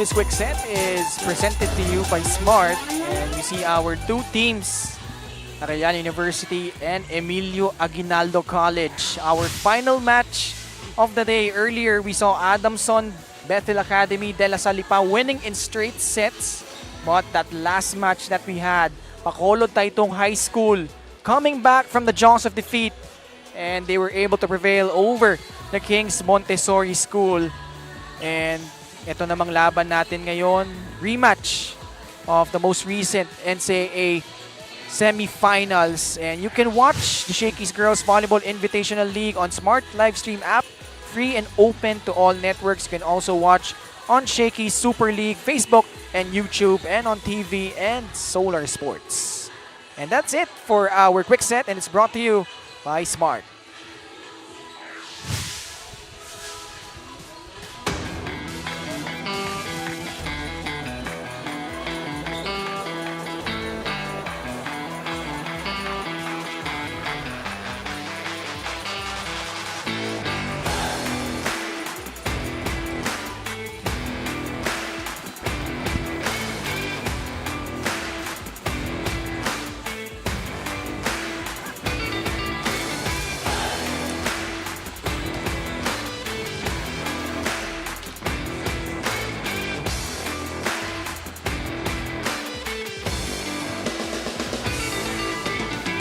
This quick set is presented to you by Smart, and we see our two teams, Arellano University and Emilio Aguinaldo College. Our final match of the day. Earlier, we saw Adamson Bethel Academy de la Salipa winning in straight sets. But that last match that we had, Bacolod Taytong High School coming back from the jaws of defeat, and they were able to prevail over the Kings Montessori School. And ito namang laban natin ngayon, rematch of the most recent NCAA semifinals. And you can watch the Shakey's Girls Volleyball Invitational League on Smart LiveStream App, free and open to all networks. You can also watch on Shakey's Super League, Facebook and YouTube, and on TV and Solar Sports. And that's it for our quick set, and it's brought to you by Smart.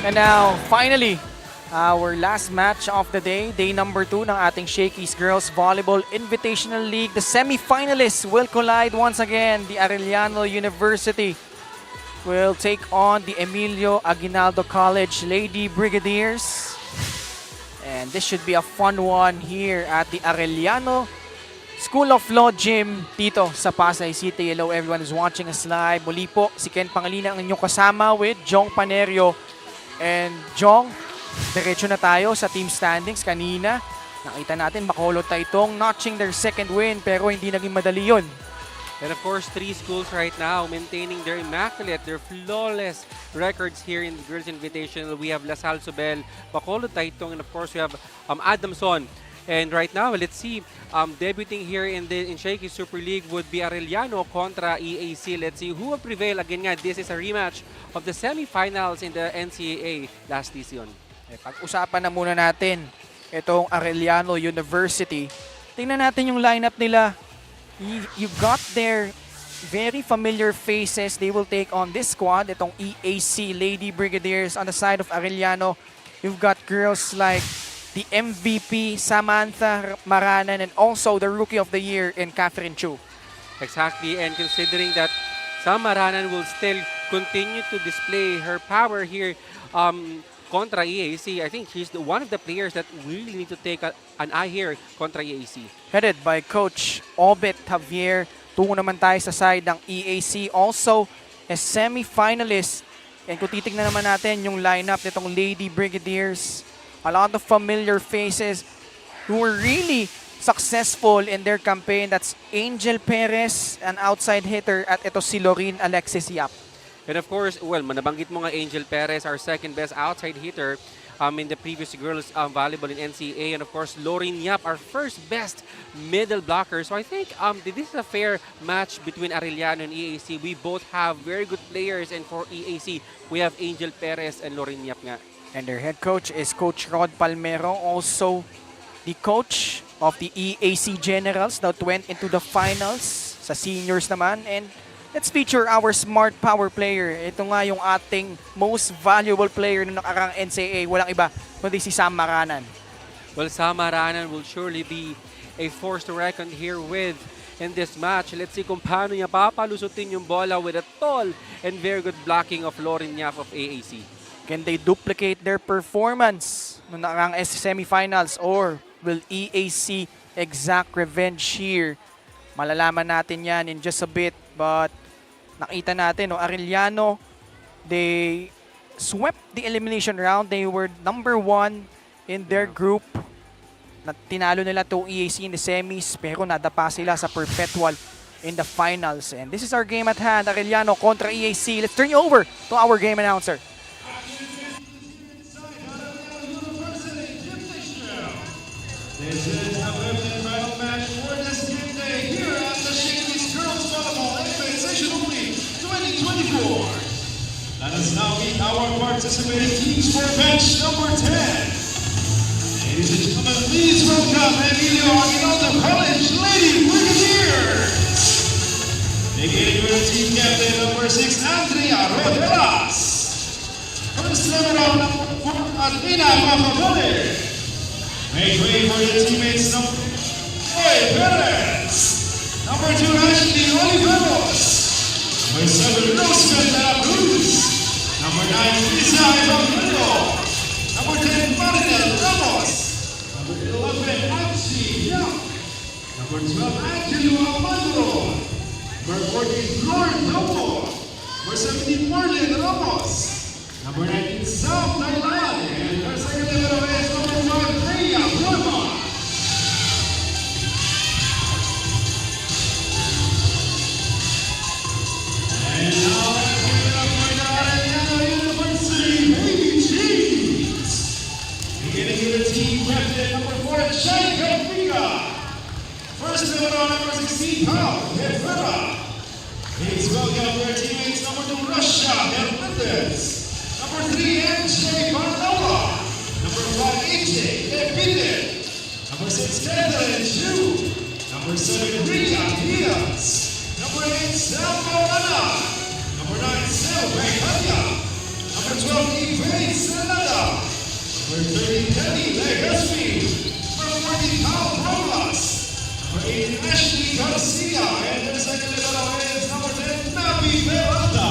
And now, finally, our last match of the day, day number 2 ng ating Shakey's Girls Volleyball Invitational League. The semifinalists will collide once again. The Arellano University will take on the Emilio Aguinaldo College Lady Brigadiers. And this should be a fun one here at the Arellano School of Law Gym dito sa Pasay City. Hello everyone who's watching us live. Muli po, si Ken Pangalina ang inyong kasama with Jong Panerio. And Jong, diretso na tayo sa team standings. Kanina, nakita natin Bacolod Taytong notching their second win, pero hindi naging madali yun. And of course, 3 schools right now maintaining their immaculate, their flawless records here in the Girls Invitational. We have La Salle Sobel, Bacolod Taytong, and of course we have Adamson. And right now, let's see, debuting here in Shakey Super League would be Arellano kontra EAC. Let's see who will prevail. Again nga, this is a rematch of the semifinals in the NCAA last season. Pag-usapan na muna natin itong Arellano University. Tingnan natin yung lineup nila. You got their very familiar faces. They will take on this squad, itong EAC Lady Brigadiers. On the side of Arellano, you've got girls like the MVP, Samantha Maranan, and also the Rookie of the Year in Catherine Chu. Exactly, and considering that Sam Maranan will still continue to display her power here kontra EAC, I think she's one of the players that really need to take an eye here kontra EAC. Headed by Coach Obet Javier. Tungo naman tayo sa side ng EAC. Also, a semi-finalist. And kung titignan naman natin yung lineup nitong Lady Brigadiers, a lot of familiar faces who were really successful in their campaign. That's Angel Perez, an outside hitter, at ito si Lorin Alexis Yap. And of course, well, nabanggit mo nga Angel Perez, our second best outside hitter in the previous girls volleyball in NCAA. And of course, Lorin Yap, our first best middle blocker. So I think this is a fair match between Arellano and EAC. We both have very good players, and for EAC, we have Angel Perez and Lorin Yap nga. And their head coach is Coach Rod Palmero, also the coach of the EAC Generals that went into the finals sa seniors naman. And let's feature our smart power player. Ito nga yung ating most valuable player ng nakarang NCAA. Walang iba kundi si Sam Maranan. Well, Sam Maranan will surely be a force to reckon here with in this match. Let's see kung paano niya papalusutin yung bola with a tall and very good blocking of Lorin Yap of AAC. Can they duplicate their performance noong nakarang semifinals, or will EAC exact revenge here? Malalaman natin yan in just a bit, but nakita natin, no, Arellano, they swept the elimination round. They were number 1 in their group. Tinalo nila to EAC in the semis, pero nadapa sila sa perpetual in the finals. And this is our game at hand, Arellano kontra EAC. Let's turn you over to our game announcer. This is a limited title match for this game day here at the Shakey's Girls 2024. Let us now meet our participating teams for bench number 10. Ladies and gentlemen, please welcome Emilio Aguinaldo College Lady Brigadiers. Beginning with team captain number 6, Andrea Rodelas. First number 4, Athena Macabole. Make way for the teammates number 5, Perez. Number 2, Ashley Oliveros. Number 7, Roosevelt de la Cruz. Number 9, Lisa Evangelio. Number 10, Marinel Ramos. Number 11, Nancy Young. Number 12, Angelo Amando. Number 14, Lord Domo. Number 17, Marlene Ramos. Number 19, Sam Nailan. And our second level is number 5, Leia Broma. And now let's give it up for the Arellano University baby teams. Beginning with the team captain number 4, Shakey. First number 16, Pau Herrera. Please welcome their teammates number 2, Russia Hernandez. Number 3, MJ Barnola. Number 5, AJ Epide. Number 6, Catherine Chu. Number 7, Rita Diaz. Number 8, Selma Ana. Number 9, Selva Kanya. Number 12, Ivane Senada. Number 13, Kelly Legaspi. Number 14, Carl Rojas. Number 18, Ashley Garcia. And their second level is number 10, Nabi Peralta.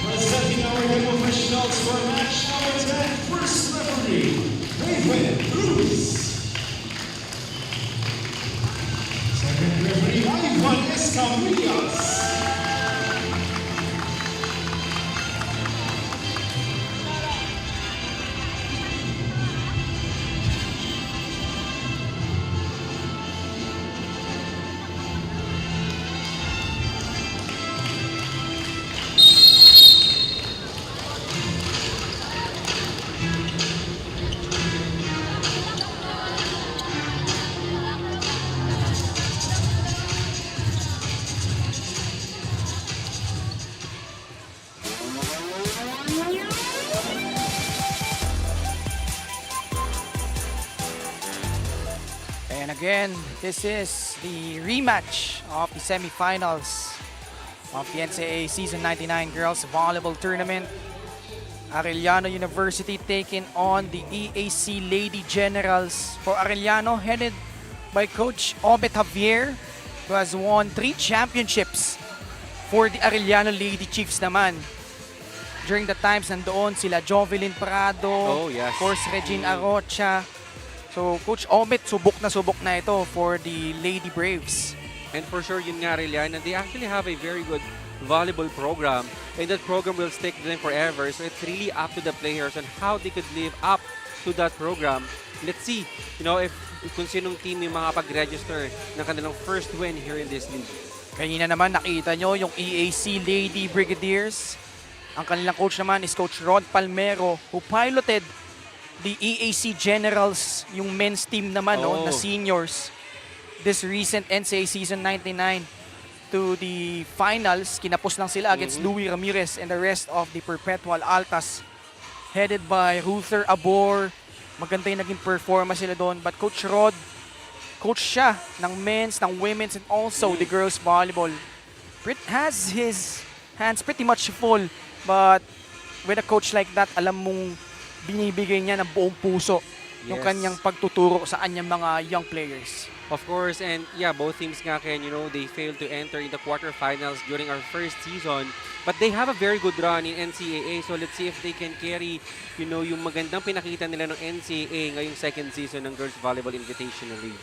Presenting our young professionals for match number 10, first referee, David Cruz. Second referee, Ivan Escamillas. And again, this is the rematch of the semifinals of the NCAA Season 99 Girls Volleyball Tournament. Arellano University taking on the EAC Lady Generals. For Arellano, headed by Coach Obet Javier, who has won 3 championships. For the Arellano Lady Chiefs naman, during the times nandoon sila Jovelyn Prado, Oh, yes. of course Regine Arocha. So Coach Obet, subok na ito for the Lady Braves. And for sure, yun nga, Arellano, they actually have a very good volleyball program. And that program will stick to them forever. So it's really up to the players on how they could live up to that program. Let's see, if kung sinong team yung mga pag-register ng kanilang first win here in this league. Kanina naman nakita nyo yung EAC Lady Brigadiers. Ang kanilang coach naman is Coach Rod Palmero, who piloted the EAC Generals, yung men's team naman na seniors. This recent NCAA Season 99 to the finals. Kinapos lang sila against Louis Ramirez and the rest of the Perpetual Altas, headed by Ruther Abor. Maganda yung naging performance sila doon. But Coach Rod, coach siya ng men's, ng women's, and also the girls volleyball. Has his hands pretty much full. But with a coach like that, alam mong binibigay niya ng buong puso yung kanyang pagtuturo sa kanyang mga young players. Of course, and yeah, both teams nga, Ken, they failed to enter in the quarterfinals during our first season. But they have a very good run in NCAA. So let's see if they can carry, yung magandang pinakita nila ng NCAA ngayong second season ng Girls Volleyball Invitational League.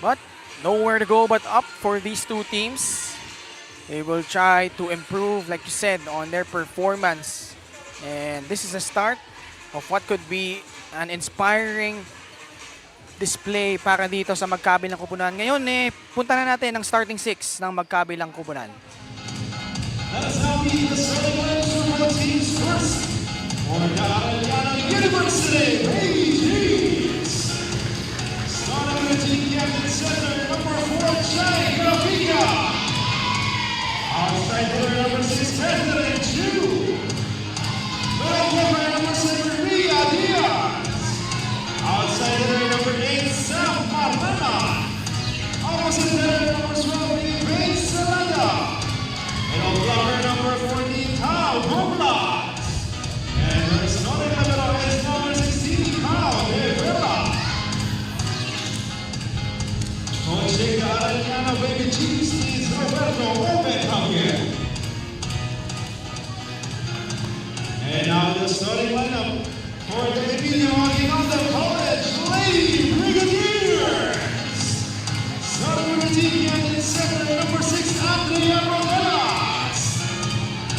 But nowhere to go but up for these two teams. They will try to improve, like you said, on their performance. And this is a start of what could be an inspiring display para dito sa magkabilang kupunan. Ngayon, punta na natin ang starting 6 ng magkabilang kupunan. Let us now meet the starting lineups for both teams first. For the Arellano University, ladies teams. Starting with team captain center, number 4, Shakey. Outside hitter, number 6, President 2. Middle blocker, number 7, Ria Diaz. Outside hitter, number 8, Sam Marlana. Opposite hitter, number 12, Grace Salada. Middle blocker, number 14, Tao Bublas. And her starting in the middle is number 16, Tao De Villa. Coaching the Arellano Baby Chiefs is Roberto Obenhagen. And now the starting lineup for the Emilio Aguinaldo College Lady Brigadiers. Starting with the team captain center, number 6, Andrea Rodelas.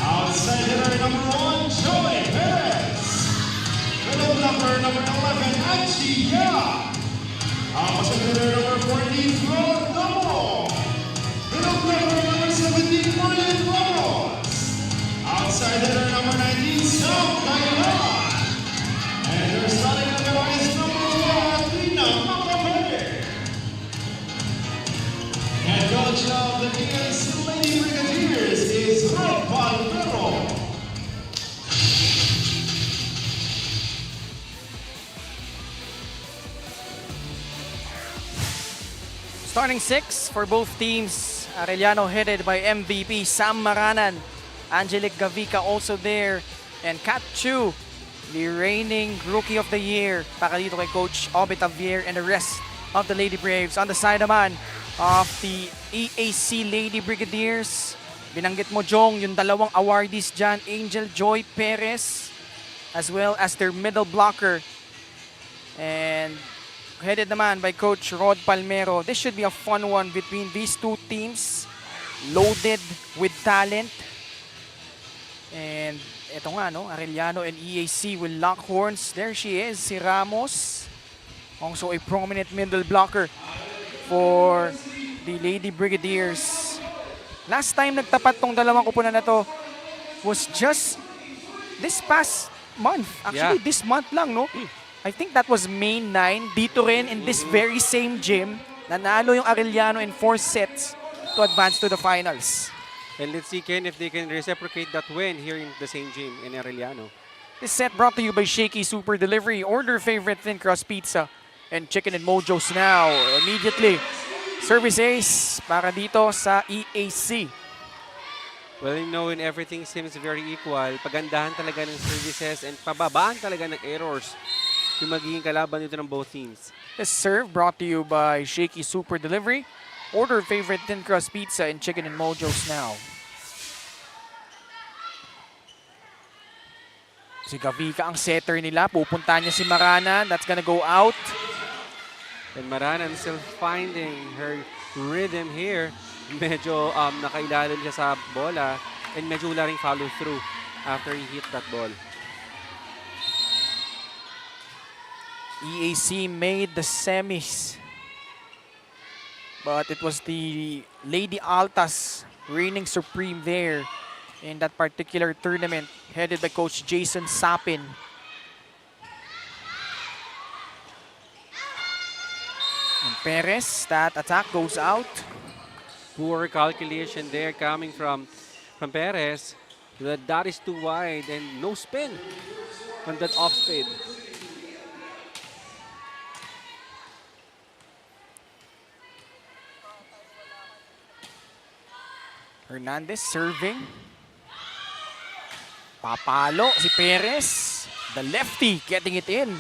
Outside hitter, number 1, Joy Perez. Middle blocker, number 11, Anchi Ya. Opposite hitter, number 14, Flor Domo. Middle blocker, number 17, Marlon Ramos. Outside hitter, number 19, Sam Kailan. And their starting number is number 1, Trina Macapere. Head coach of the EACC Lady Brigadiers is Rob Palmero. Starting 6 for both teams. Arellano headed by MVP Sam Maranan. Angelic Gavica also there. And Kat Chu, the reigning Rookie of the Year. Para dito kay Coach Obe Tavier and the rest of the Lady Braves. On the side naman of the EACC Lady Brigadiers. Binanggit mo, Jong, yung dalawang awardees dyan. Angel Joy Perez as well as their middle blocker. And headed naman by Coach Rod Palmero. This should be a fun one between these two teams. Loaded with talent. And eto nga, no, Arellano and EACC will lock horns. There she is, si Ramos. Also a prominent middle blocker for the Lady Brigadiers. Last time nagtapat tong dalawang kupunan na to was just this past month. Actually, this month lang, no? I think that was May 9. Dito rin in this very same gym, nanalo yung Arellano in 4 sets to advance to the finals. And let's see, Ken, if they can reciprocate that win here in the same gym in Arellano. This set brought to you by Shakey Super Delivery. Order favorite thin crust pizza and chicken and mojos now. Immediately, service ace para dito sa EACC. Well, you know, when everything seems very equal, pagandahan talaga ng services and pababaan talaga ng errors yung magiging kalaban dito ng both teams. This serve brought to you by Shakey Super Delivery. Order favorite thin crust pizza and chicken and mojos now. Si Gavica ang setter nila. Pupunta niya si Maranan. That's gonna go out. And Maranan still finding her rhythm here. Medyo nakailalim siya sa bola and medyo wala ring follow through after he hit that ball. EACC made the semis. But it was the Lady Altas reigning supreme there in that particular tournament, headed by Coach Jason Sapin. And Perez, that attack goes out. Poor calculation there coming from Perez. That is too wide and no spin on that off spin. Hernandez serving. Papalo si Perez. The lefty getting it in.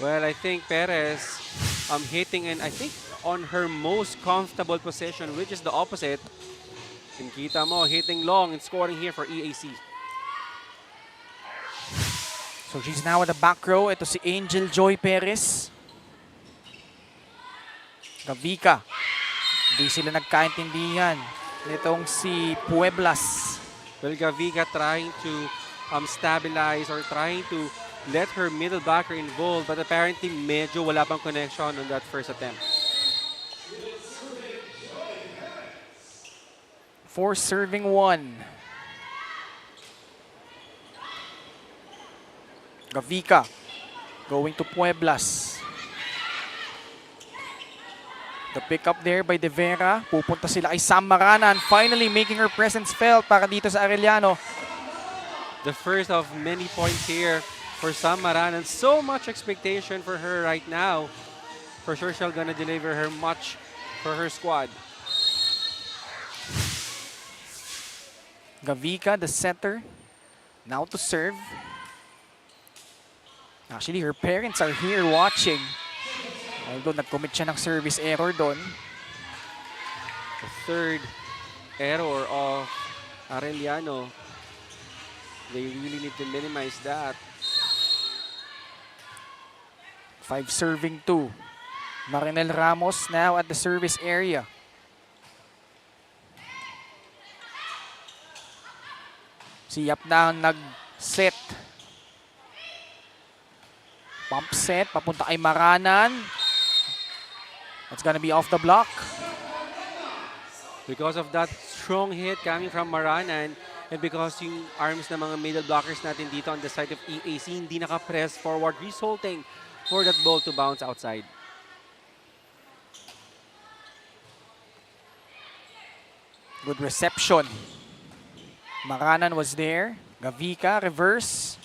Well, I think Perez hitting and I think on her most comfortable position, which is the opposite. And kita mo, hitting long and scoring here for EACC. So she's now at the back row. Ito si Angel Joy Perez. Gavica. Hindi sila nagkaintindihan. Itong si Pueblas. Well, Gavica trying to stabilize or trying to let her middle blocker involved, but apparently medyo wala pang connection on that first attempt. 4 serving 1. Gavika going to Pueblas. The pick up there by De Vera. Pupunta sila kay Sam Maranan, finally making her presence felt para dito sa Arellano. The first of many points here for Sam Maranan. So much expectation for her right now. For sure, she's gonna deliver her much for her squad. Gavika, the setter, now to serve. Actually, her parents are here watching. Although nag-commit siya ng service error doon. The third error of Arellano. They really need to minimize that. 5 serving 2. Marinel Ramos now at the service area. Si Yap na ang nag-set. Pump set, papunta kay Maranan. That's gonna be off the block. Because of that strong hit coming from Maranan, and because yung arms ng mga middle blockers natin dito on the side of EAC hindi naka-press forward, resulting for that ball to bounce outside. Good reception. Maranan was there. Gavika, reverse.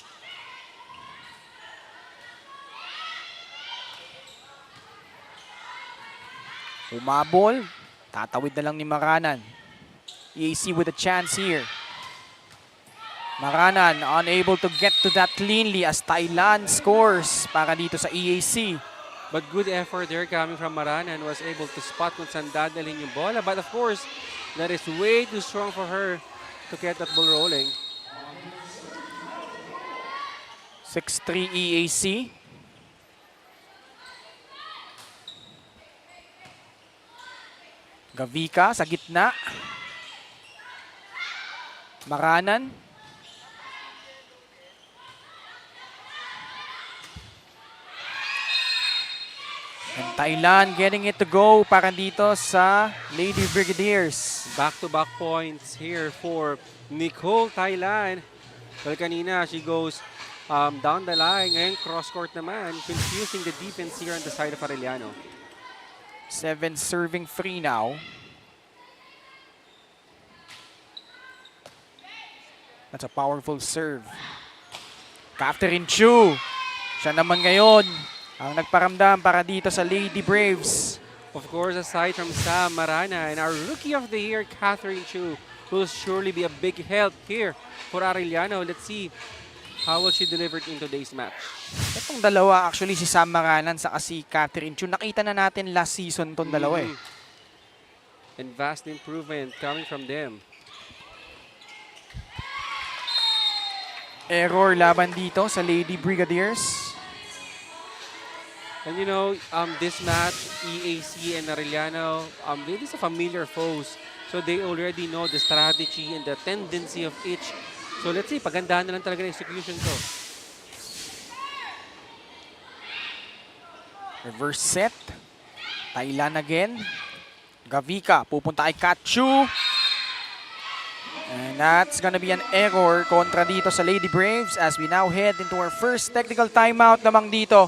Umabol. Tatawid na lang ni Maranan. EAC with a chance here. Maranan unable to get to that cleanly as Thailand scores para dito sa EAC. But good effort there coming from Maranan, was able to spot kung saan dadalhin yung bola. But of course, that is way too strong for her to get that ball rolling. 6-3 EAC. Gavika sa gitna. Maranan. And Thailand getting it to go para dito sa Lady Brigadiers. Back-to-back points here for Nicole Thailand. Well, kanina, she goes down the line. Ngayon, cross-court naman. Confusing the defense here on the side of Arellano. 7 serving free now. That's a powerful serve. Catherine Chu. Siya naman ngayon ang nagparamdam para dito sa Lady Braves. Of course, aside from Sam Marana and our Rookie of the Year, Catherine Chu, will surely be a big help here for Arellano. Let's see how will she deliver it in today's match. Itong dalawa, actually si Sam Maranan sa si Catherine Chu, nakita na natin last season itong dalawa eh. And vast improvement coming from them. Error laban dito sa Lady Brigadiers. And you know, this match, EAC and Arellano, it is a familiar foes. So they already know the strategy and the tendency of each. So let's see, pagandahan na lang talaga ng execution ko. Reverse set. Thailand again. Gavika, pupunta kay Kachu. And that's gonna be an error kontra dito sa Lady Braves as we now head into our first technical timeout namang dito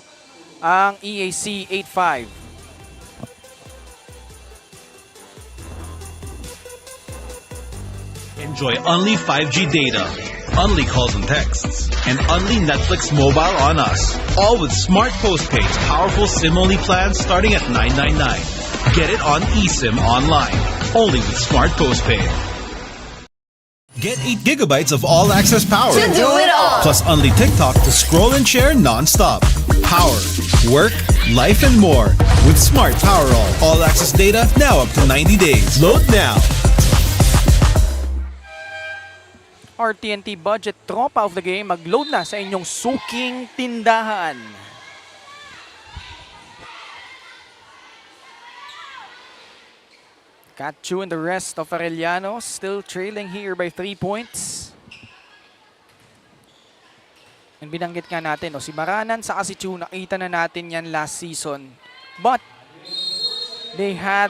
ang EAC 8-5. Enjoy only 5G data, only calls and texts, and only Netflix mobile on us. All with Smart Postpaid's powerful SIM-only plans starting at $9.99. Get it on eSIM online, only with Smart Postpaid. Get 8 gigabytes of all-access power. To do it all. Plus only TikTok to scroll and share non-stop. Power, work, life, and more with Smart Power All. All-access data now up to 90 days. Load now. RTNT budget tropa of the game, mag-load na sa inyong suking tindahan. Kachu and the rest of Arellano still trailing here by 3 points. And binanggit nga natin, no, si Maranan sa si Chu, nakita na natin yan last season. But they had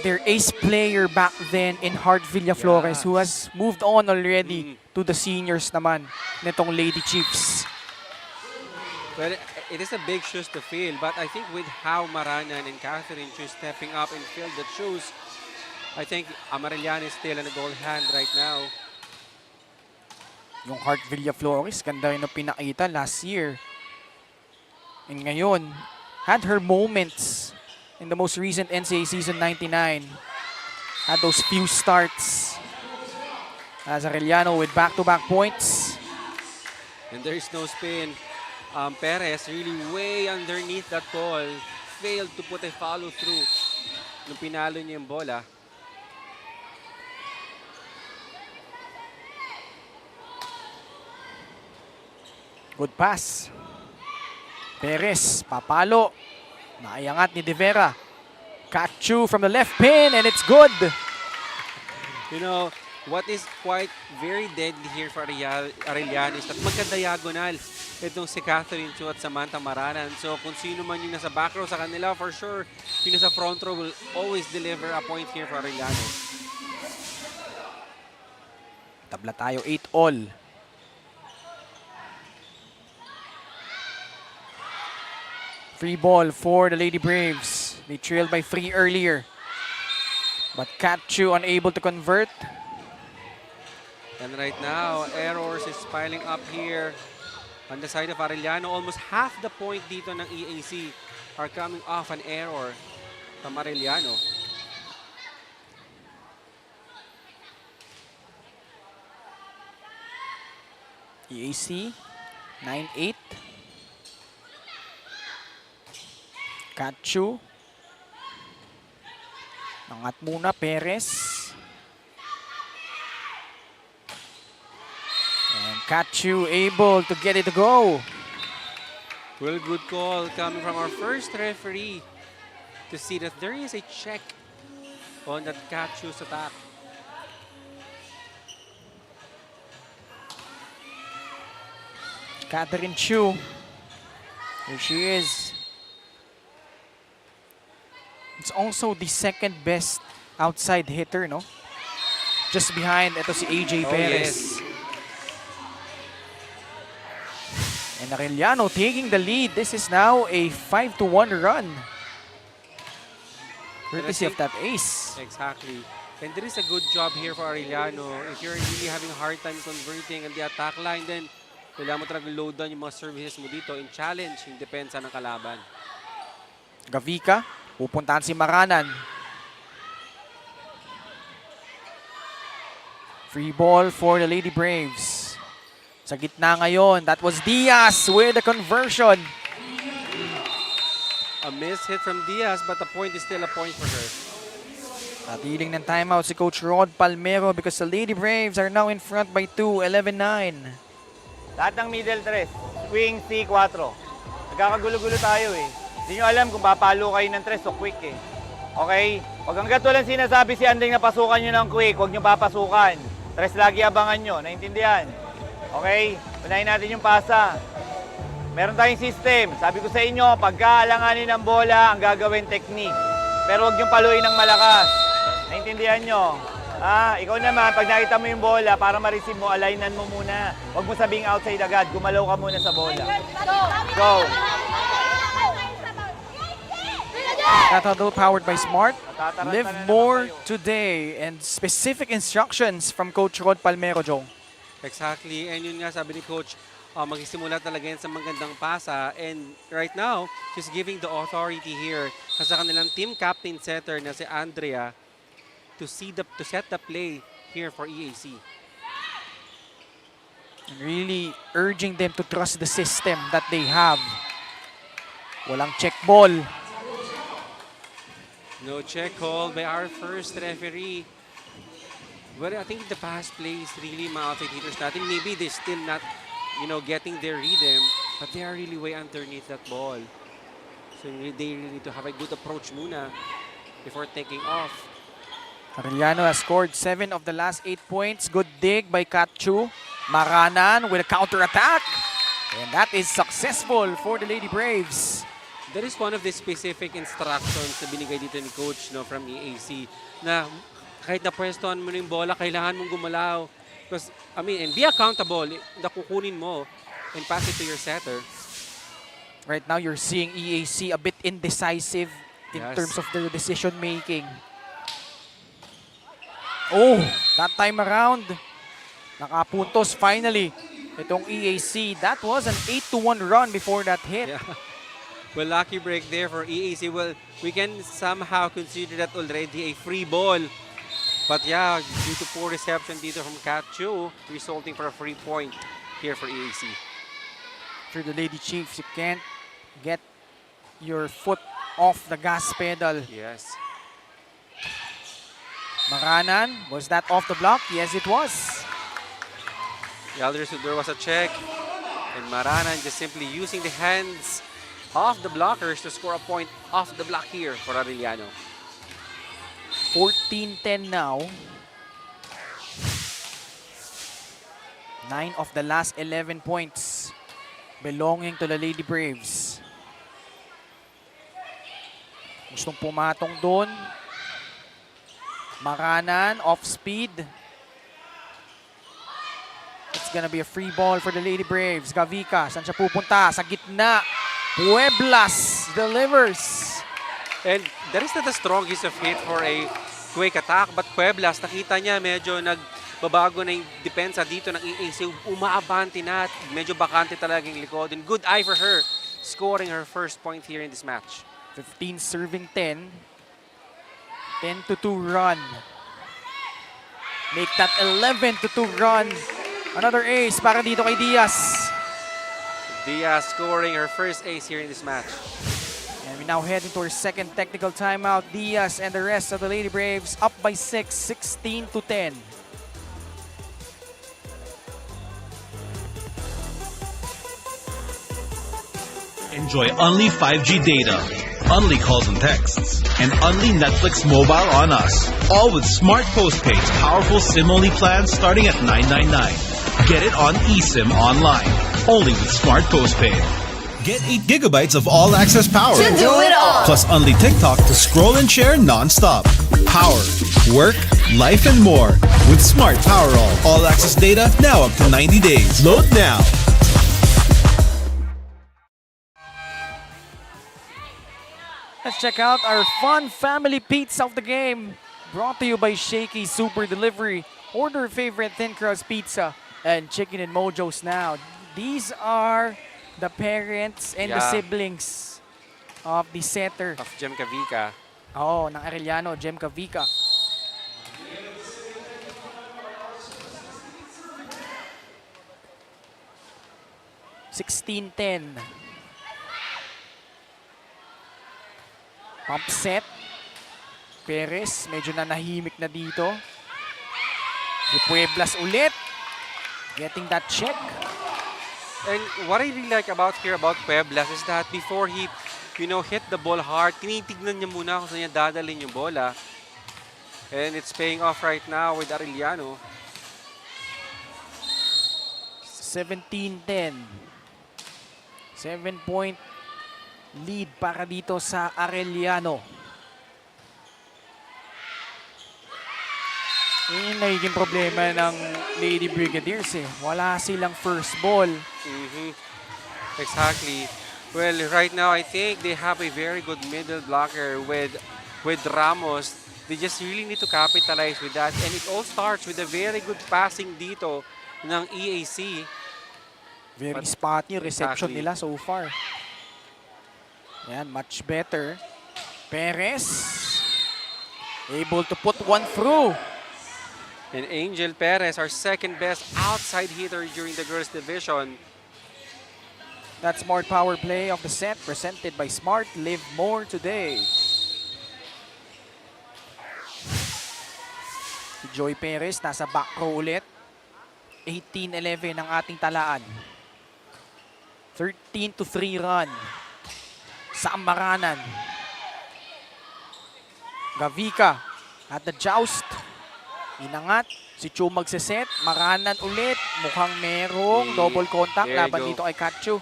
their ace player back then in Hart Villaflores who has moved on already to the seniors naman nitong Lady Chiefs. Well, it is a big shoes to fill, but I think with how Maranan and Catherine Chu stepping up and fill the shoes, I think Arellano is still in a gold hand right now. Yung Hart Villaflores, ganda rin ang pinakita last year. And ngayon, had her moments in the most recent NCAA season 99. Had those few starts. As Arellano with back-to-back points. And there is no spin. Perez really way underneath that ball. Failed to put a follow-through nung pinalo niya yung bola. Good pass. Perez, papalo. Naiangat ni De Vera. Kachu from the left pin and it's good. You know, what is quite very deadly here for Arellano is that magka-diagonal itong si Catherine Chu at Samantha Maranan. So kung sino man yung nasa back row sa kanila, for sure, yung nasa front row will always deliver a point here for Arellano. Tabla tayo, 8-all. Free ball for the Lady Braves. They trailed by 3 earlier. But Kachu unable to convert. And right now, errors is piling up here on the side of Arellano. Almost half the point dito ng EAC are coming off an error from Arellano. EAC, 9-8. Kachu. Angat muna, Perez. And Kachu able to get it to go. Well, good call coming from our first referee to see that there is a check on that Kachu's attack. Catherine Chu. Here she is. It's also the second best outside hitter, no? Just behind, ito si AJ Perez. Yes. And Arellano taking the lead. This is now a 5-1 run. Courtesy of that ace. Exactly. And there is a good job here for Arellano. If you're really having a hard time converting on the attack line, then kailangan mo talaga load down yung mga services mo dito in challenge yung depensa ng kalaban. Gavika, pupuntahan si Maranan. Free ball for the Lady Braves. Sa gitna ngayon, that was Diaz with the conversion. A miss hit from Diaz, but the point is still a point for her. Natiling ng timeout si Coach Rod Palmero because the Lady Braves are now in front by 2, 11-9. Lahat ng middle tres, swing C4. Nagkakagulo-gulo tayo eh. Hindi nyo alam kung papalo kayo ng tres o quick eh. Okay? Huwag hanggat walang sinasabi si Anding na pasukan nyo ng quick, huwag nyo papasukan. Tres lagi abangan nyo, naintindihan? Okay? Unahin natin yung pasa. Meron tayong system. Sabi ko sa inyo, pagkaalanganin ng bola, ang gagawin technique. Pero huwag nyo paluin ng malakas. Naintindihan nyo? Ikaw naman, pag nakita mo yung bola, para ma-receive mo, alignan mo muna. Huwag mo sabing outside agad, gumalaw ka muna sa bola. Go! That huddle powered by Smart. Matataranta Live na naman more kayo. today and specific instructions from Coach Rod Palmero, Jong. Exactly. And yun nga sabi ni Coach, magsisimula talaga yan sa magandang pasa. And right now, she's giving the authority here sa kanilang team captain setter na si Andrea to set the play here for EAC. And really urging them to trust the system that they have. Walang check ball. No check call by our first referee. But I think the past plays really mga outside hitters natin. Maybe they're still not, getting their rhythm, but they are really way underneath that ball. So they really need to have a good approach muna before taking off. Arellano has scored 7 of the last 8 points. Good dig by Kachu. Maranan with a counter-attack. And that is successful for the Lady Braves. That is one of the specific instructions na binigay dito ni Coach from EAC na kahit napwestuhan mo na yung bola, kailangan mong gumalaw. Because, and be accountable na kukunin mo and pass it to your setter. Right now, you're seeing EAC a bit indecisive in terms of their decision making. Oh, that time around, nakapuntos finally itong EAC. That was an 8-1 run before that hit. Yeah. Well, lucky break there for EAC. Well, we can somehow consider that already a free ball. But yeah, due to poor reception dito from Cat Chu, resulting for a free point here for EAC. For the Lady Chiefs, you can't get your foot off the gas pedal. Yes. Maranan, was that off the block? Yes, it was. Yeah, there was a check. And Maranan just simply using the hands of the blockers to score a point off the block here for Arellano. 14-10 now. 9 of the last 11 points belonging to the Lady Braves. Gustong pumatong doon. Maranan, off speed. It's gonna be a free ball for the Lady Braves. Gavika, saan siya pupunta? Sa gitna. Pueblas delivers. And that is not the strongest of hit for a quick attack. But Pueblas, nakita niya medyo nagbabago na yung depensa dito ng EAC. Umaabante na. Medyo bakante talaga yung likod. And good eye for her, scoring her first point here in this match. 15 serving 10. 10-2 run. Make that 11-2 run. Another ace para dito kay Diaz. Diaz scoring her first ace here in this match. And we now head into our second technical timeout. Diaz and the rest of the Lady Braves up by 6, 16-10. Enjoy only 5G data, only calls and texts, and only Netflix mobile on us. All with Smart Postpaid's powerful SIM-only plans starting at $9.99. Get it on eSIM online, only with Smart Postpaid. Get 8 gigabytes of all-access power. To do it all. Plus only TikTok to scroll and share non-stop. Power, work, life, and more with Smart Power All-access data now up to 90 days. Load now. Let's check out our fun family pizza of the game. Brought to you by Shakey Super Delivery. Order favorite thin crust pizza and chicken and mojos now. These are the parents and the siblings of the setter. Of Jem Kavika. Oh, ng Arellano, Jem Kavika. $16-10. Pump set. Perez, medyo nanahimik na dito. Si Pueblas ulit. Getting that check. And what I really like about Pueblas is that before he, hit the ball hard, tinitignan niya muna kung saan niya dadalhin yung bola. And it's paying off right now with Arellano. 17-10. 7-point lead para dito sa Arellano. Yung nagiging problema ng Lady Brigadiers Wala silang first ball. Exactly. Well, right now I think they have a very good middle blocker with Ramos. They just really need to capitalize with that. And it all starts with a very good passing dito ng EAC. Very spotty reception nila so far. Yan, much better. Perez able to put one through. And Angel Perez, our second best outside hitter during the girls division. That smart power play of the set presented by Smart. Live more today. Si Joy Perez nasa back row ulit. 18-11 ang ating talaan. 13-3 run. Sa Maranan. Gavika at the joust. Inangat. Si Chu magsiset, Maranan ulit. Mukhang merong double contact There you laban go. dito kay Katchu.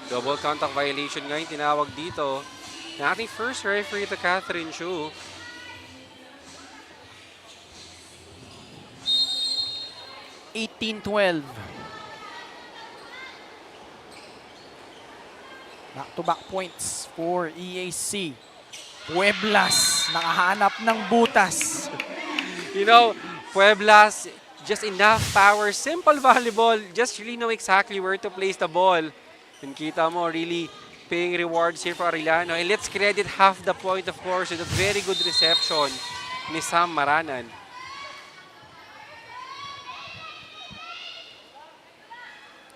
Double contact violation nga yung tinawag dito. Ng ating first referee to Catherine Chu. (18-12). Back-to-back points for EAC. Pueblas, nakahanap ng butas. You know, Pueblas, just enough power. Simple volleyball. Just really know exactly where to place the ball. And kita mo, really paying rewards here for Arellano. And let's credit half the point, of course, with a very good reception ni Sam Maranan.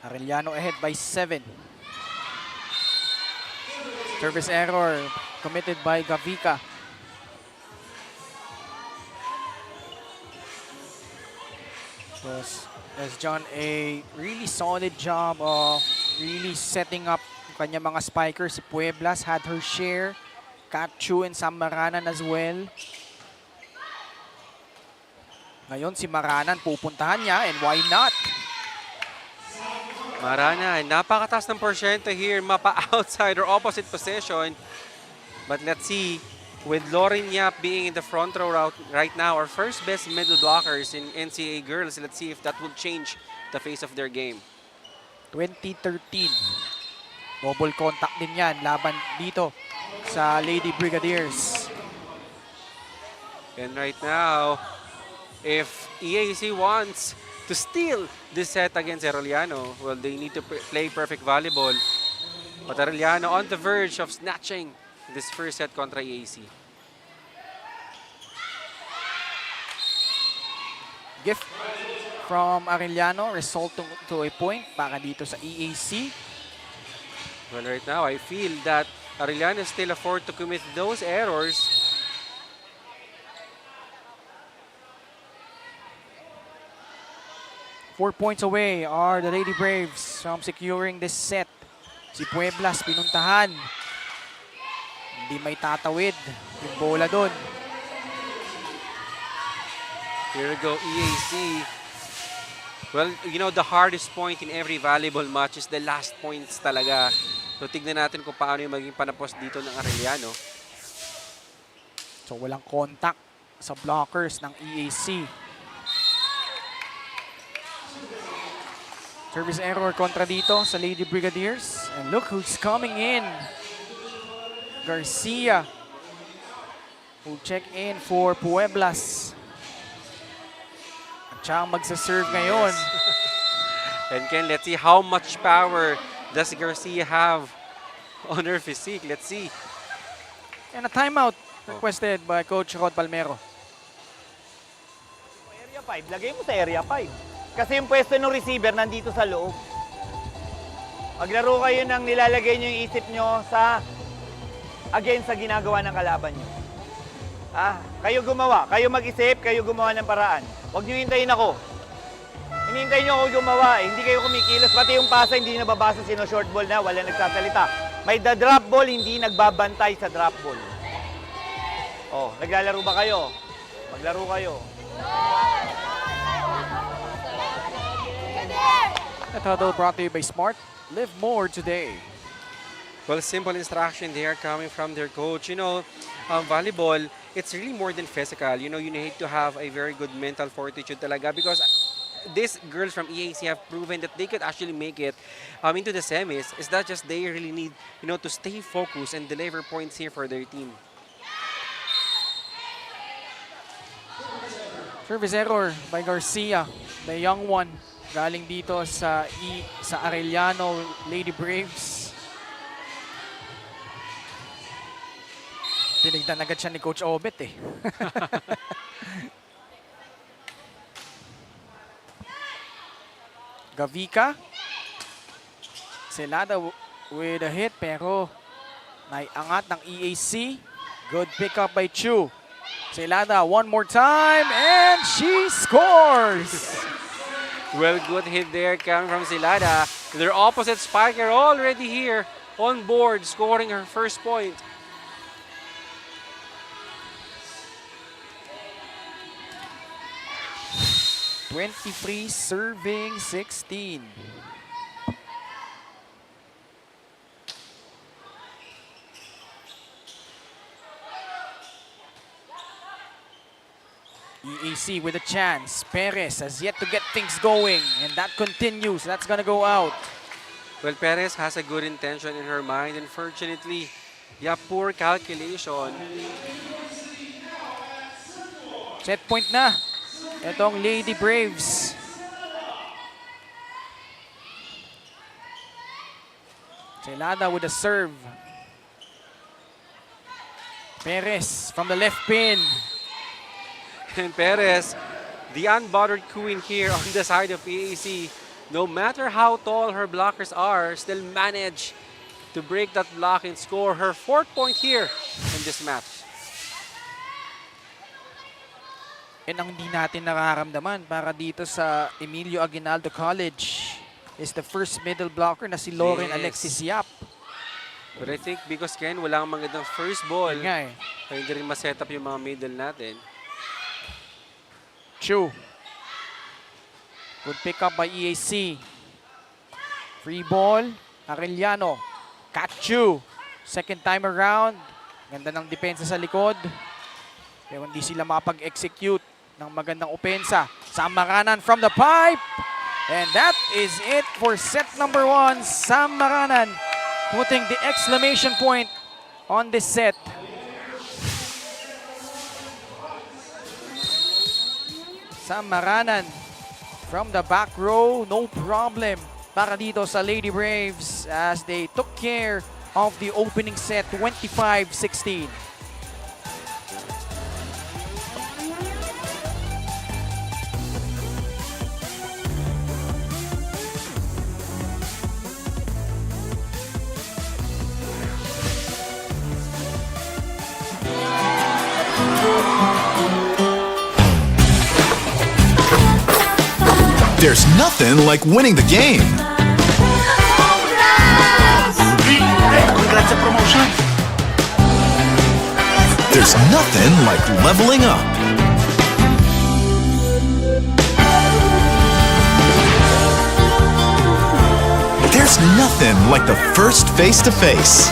Arellano ahead by 7. Service error committed by Gavika. Has done a really solid job of really setting up kanya mga spikers. Si Pueblas had her share. Katchu and Sam Maranan as well. Ngayon si Maranan pupuntahan niya and why not? Maranan, napakataas ng porsyento here, mapa-outside or opposite position. But let's see, with Lauren Yap being in the front row right now, our first best middle blockers in NCAA girls, let's see if that will change the face of their game. 2013. Double contact din yan, laban dito sa Lady Brigadiers. And right now, if EAC wants to steal this set against Arellano, well, they need to play perfect volleyball. But Arellano on the verge of snatching this first set contra EAC. Gift from Arellano, resulting to a point para dito sa EAC. Well, right now, I feel that Arellano still afford to commit those errors. 4 points away are the Lady Braves from securing this set. Si Pueblas pinuntahan. Hindi may tatawid yung bola doon. Here we go, EAC. Well, you know, the hardest point in every volleyball match is the last points talaga. So, tignan natin kung paano yung maging panapos dito ng Arellano. So, walang contact sa blockers ng EAC. Service error kontra dito sa Lady Brigadiers. And look who's coming in. Garcia, who check in for Pueblas. At siya ang magsaserve ngayon. And Ken, let's see how much power does Garcia have on her physique. Let's see. And a timeout requested by Coach Rod Palmero. Area 5, lagay mo sa area 5. Kasi yung pwesto ng receiver nandito sa loob. Maglaro kayo ng nilalagay nyo yung isip nyo against sa ginagawa ng kalaban nyo. Kayo gumawa, kayo mag-isip, kayo gumawa ng paraan. Huwag nyo hintayin ako. Hinihintay nyo ako gumawa Hindi kayo kumikilos. Pati yung pasa hindi nababasa sino short ball na, wala nagsasalita. May drop ball, hindi nagbabantay sa drop ball. Oh, naglalaro ba kayo? Maglaro kayo. That huddle brought to you by Smart. Live more today. Well, simple instruction there coming from their coach. You know, volleyball, it's really more than physical. You know, you need to have a very good mental fortitude talaga because these girls from EAC have proven that they could actually make it into the semis. It's not just they really need, you know, to stay focused and deliver points here for their team. Service error by Garcia, the young one. Galing dito sa Arellano Lady Braves. Tinignan agad siya ni Coach Obet eh. Gavika. Celada with a hit pero naiangat ng EAC. Good pickup by Chu. Celada one more time and she scores! Well, good hit there coming from Celada. Their opposite spiker already here on board, scoring her first point. 23 serving 16. EAC with a chance. Perez has yet to get things going, and that continues. That's gonna go out. Well, Perez has a good intention in her mind. Unfortunately, yeah, poor calculation. Set point na. Itong Lady Braves. Celada with a serve. Perez from the left pin. And Perez, the unbothered queen here on the side of EAC. No matter how tall her blockers are, still manage to break that block and score her 4th point here in this match. And ang hindi natin nararamdaman para dito sa Emilio Aguinaldo College is the first middle blocker na si Lauren Yes. Alexis Yap. But I think because Ken, walang magandang first ball, Yun nga eh. kaya hindi rin maset up yung mga middle natin. Chu. Good pick up by EAC. Free ball. Arellano. Chu. Second time around. Ganda ng depensa sa likod. Pero hindi sila makapag-execute ng magandang opensa. Sam Maranan from the pipe. And that is it for set number 1. Sam Maranan putting the exclamation point on this set. Sam Maranan from the back row, no problem para dito sa Lady Braves as they took care of the opening set, 25-16. There's nothing like winning the game. Congrats sa promotion. There's nothing like leveling up. There's nothing like the first face-to-face.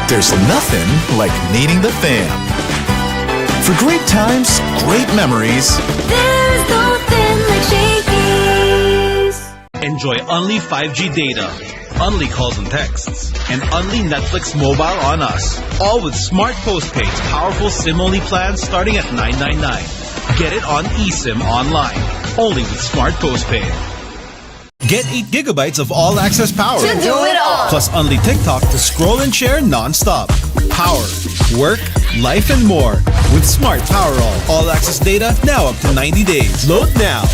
There's nothing like meeting the fam. For great times, great memories. There's nothing like Shakey's. Enjoy only 5G data, only calls and texts, and only Netflix mobile on us. All with Smart Postpaid's powerful SIM-only plans starting at $9.99. Get it on eSIM online, only with Smart Postpaid. Get 8 gigabytes of all-access power. To do it all. Plus only TikTok to scroll and share non-stop. Power, work, life, and more. With Smart Power all-access data now up to 90 days. Load now.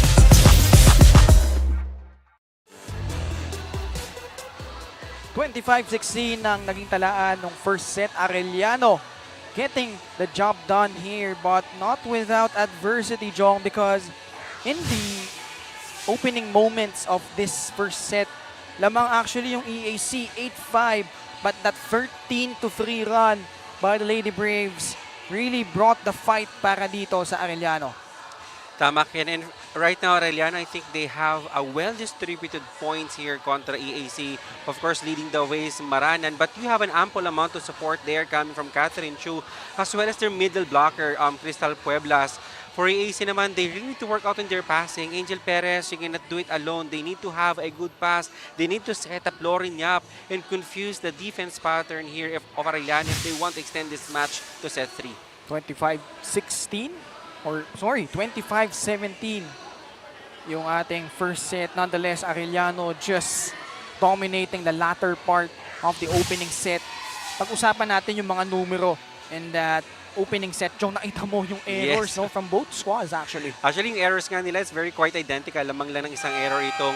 $25-16 ang naging talaan ng first set. Arellano getting the job done here, but not without adversity, Jong, because in the opening moments of this first set, lamang actually yung EAC 8-5, but that 13-3 run by the Lady Braves really brought the fight para dito sa Arellano. Tama, Ken. And right now, Arellano, I think they have a well-distributed points here contra EAC. Of course, leading the way is Maranan, but you have an ample amount of support there coming from Catherine Chu, as well as their middle blocker, Crystal Pueblas. For EAC naman, they really need to work out in their passing. Angel Perez, you cannot do it alone. They need to have a good pass. They need to set up Lauren Yap and confuse the defense pattern here of Arellano if they want to extend this match to set 3. 25-16 or sorry, 25-17 yung ating first set. Nonetheless, Arellano just dominating the latter part of the opening set. Pag-usapan natin yung mga numero and that opening set, Jong, nakita mo yung errors, Yes. no, from both squads actually. Actually, yung errors nga nila is very quite identical. Lamang lang ng isang error itong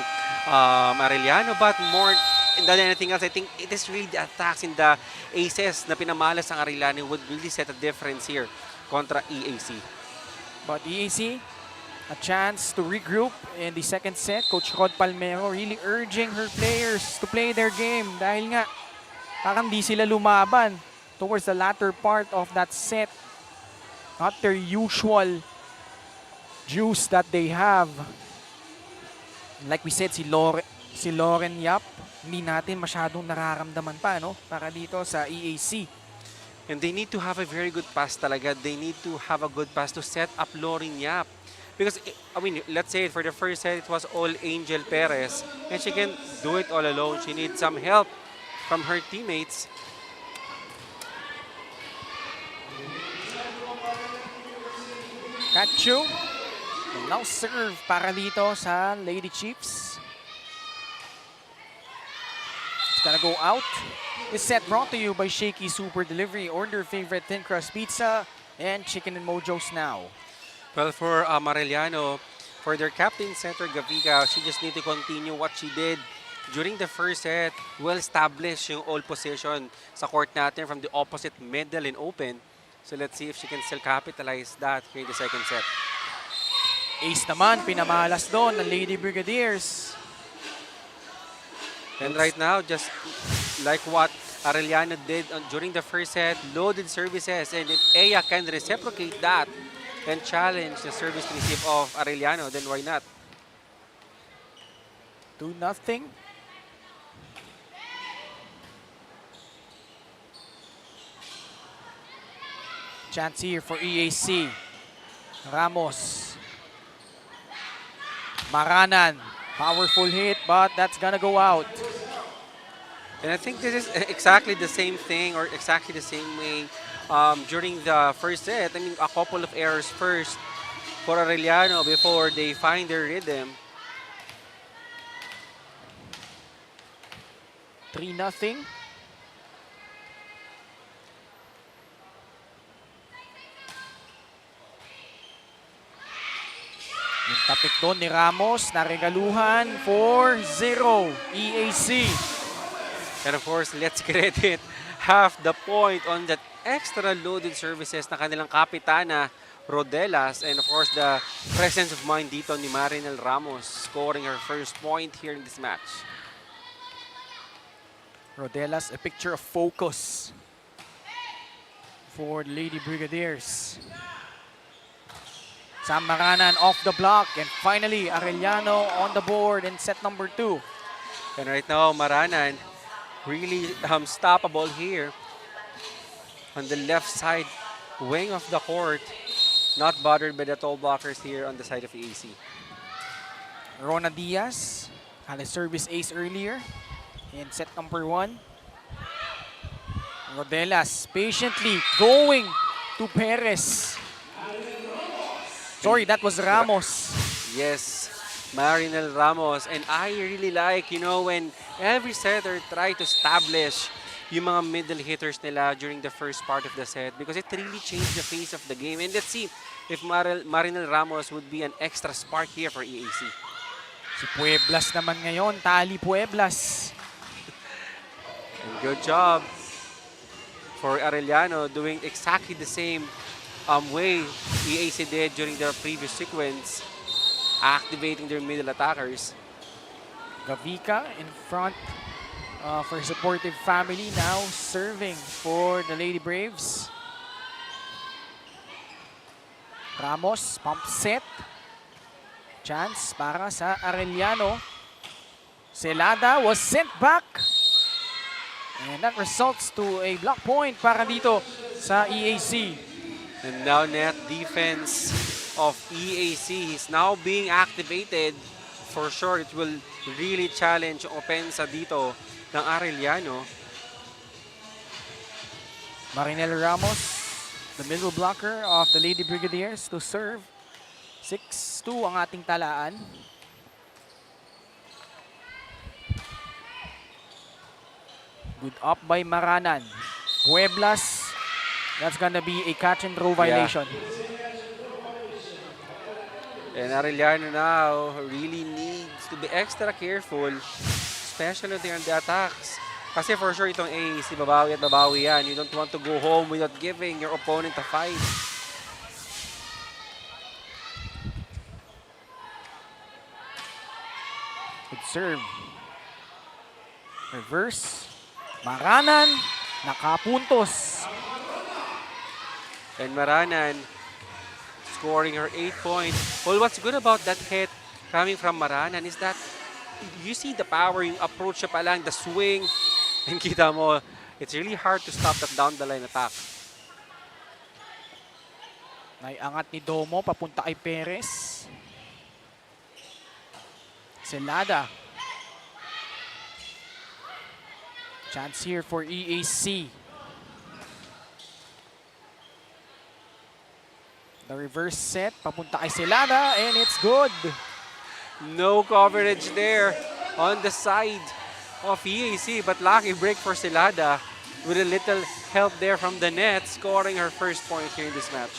Arellano. But more than anything else, I think it is really the attacks in the aces na pinamalas ng Arellano would really set a difference here kontra EAC. But EAC, a chance to regroup in the second set. Coach Rod Palmero really urging her players to play their game dahil nga Parang di sila lumaban towards the latter part of that set. Not their usual juice that they have. Like we said, si Loren Yap, hindi natin masyadong nararamdaman pa, no? Para dito sa EAC. And they need to have a very good pass talaga. They need to have a good pass to set up Lauren Yap. Because, I mean, let's say for the first set, it was all Angel Perez. And she can do it all alone. She needs some help from her teammates. Kachu will now serve para dito sa Lady Chiefs. It's gonna go out. This set brought to you by Shakey Super Delivery. Order favorite thin crust pizza and chicken and mojos now. Well, for Arellano, for their captain center, Gaviga, she just need to continue what she did during the first set. Well established yung all possession sa court natin from the opposite middle and open. So let's see if she can still capitalize that here in the second set. Ace naman, pinamalas doon ng Lady Brigadiers. And right now, just like what Arellano did during the first set, loaded services. And if Aya can reciprocate that and challenge the service receive of Arellano, then why not? 2-0. Chance here for EAC. Ramos. Maranan. Powerful hit, but that's gonna go out. And I think this is exactly the same thing or exactly the same way during the first set. I mean, a couple of errors first for Arellano before they find their rhythm. 3-0. Yung tapik doon ni Ramos, naregaluhan 4-0 EAC. And of course, let's credit half the point on that extra loaded services na kanilang kapitana, Rodelas. And of course, the presence of mind dito ni Marinel Ramos scoring her first point here in this match. Rodelas, a picture of focus for the Lady Brigadiers. Sam Maranan off the block, and finally Arellano on the board in set number 2. And right now, Maranan really stoppable here on the left side wing of the court. Not bothered by the tall blockers here on the side of EAC. Rona Diaz had a service ace earlier in set number 1. Rodelas patiently going to Perez. Sorry, that was Ramos. Yes, Marinel Ramos. And I really like, you know, when every setter try to establish yung mga middle hitters nila during the first part of the set because it really changed the face of the game. And let's see if Marinel Ramos would be an extra spark here for EAC. Si Pueblas naman ngayon, Tali Pueblas. And good job for Arellano doing exactly the same way EAC did during the previous sequence, activating their middle attackers. Gavica in front for supportive family, now serving for the Lady Braves. Ramos, pump set. Chance para sa Arellano. Celada was sent back. And that results to a block point para dito sa EAC. And now net defense of EAC is now being activated. For sure, it will really challenge ang opensa dito ng Arellano. Marinel Ramos, the middle blocker of the Lady Brigadiers to serve. 6-2 ang ating talaan. Good up by Maranan. Pueblas, that's gonna be a catch and throw violation. And Arellano now really needs to be extra careful, especially on the attacks. Kasi for sure itong AAC, babawi at babawi yan. You don't want to go home without giving your opponent a fight. Good serve. Reverse. Maranan, nakapuntos. And Maranan scoring her 8 points. Well, what's good about that hit coming from Maranan is that you see the power, yung approach siya pa lang, the swing. And kita mo, it's really hard to stop that down the line attack. Naiangat ni Domo, papunta kay Perez. Celada. Chance here for EAC. The reverse set, papunta kay Celada, and it's good. No coverage there on the side of EAC, but lucky break for Celada with a little help there from the net, scoring her first point here in this match.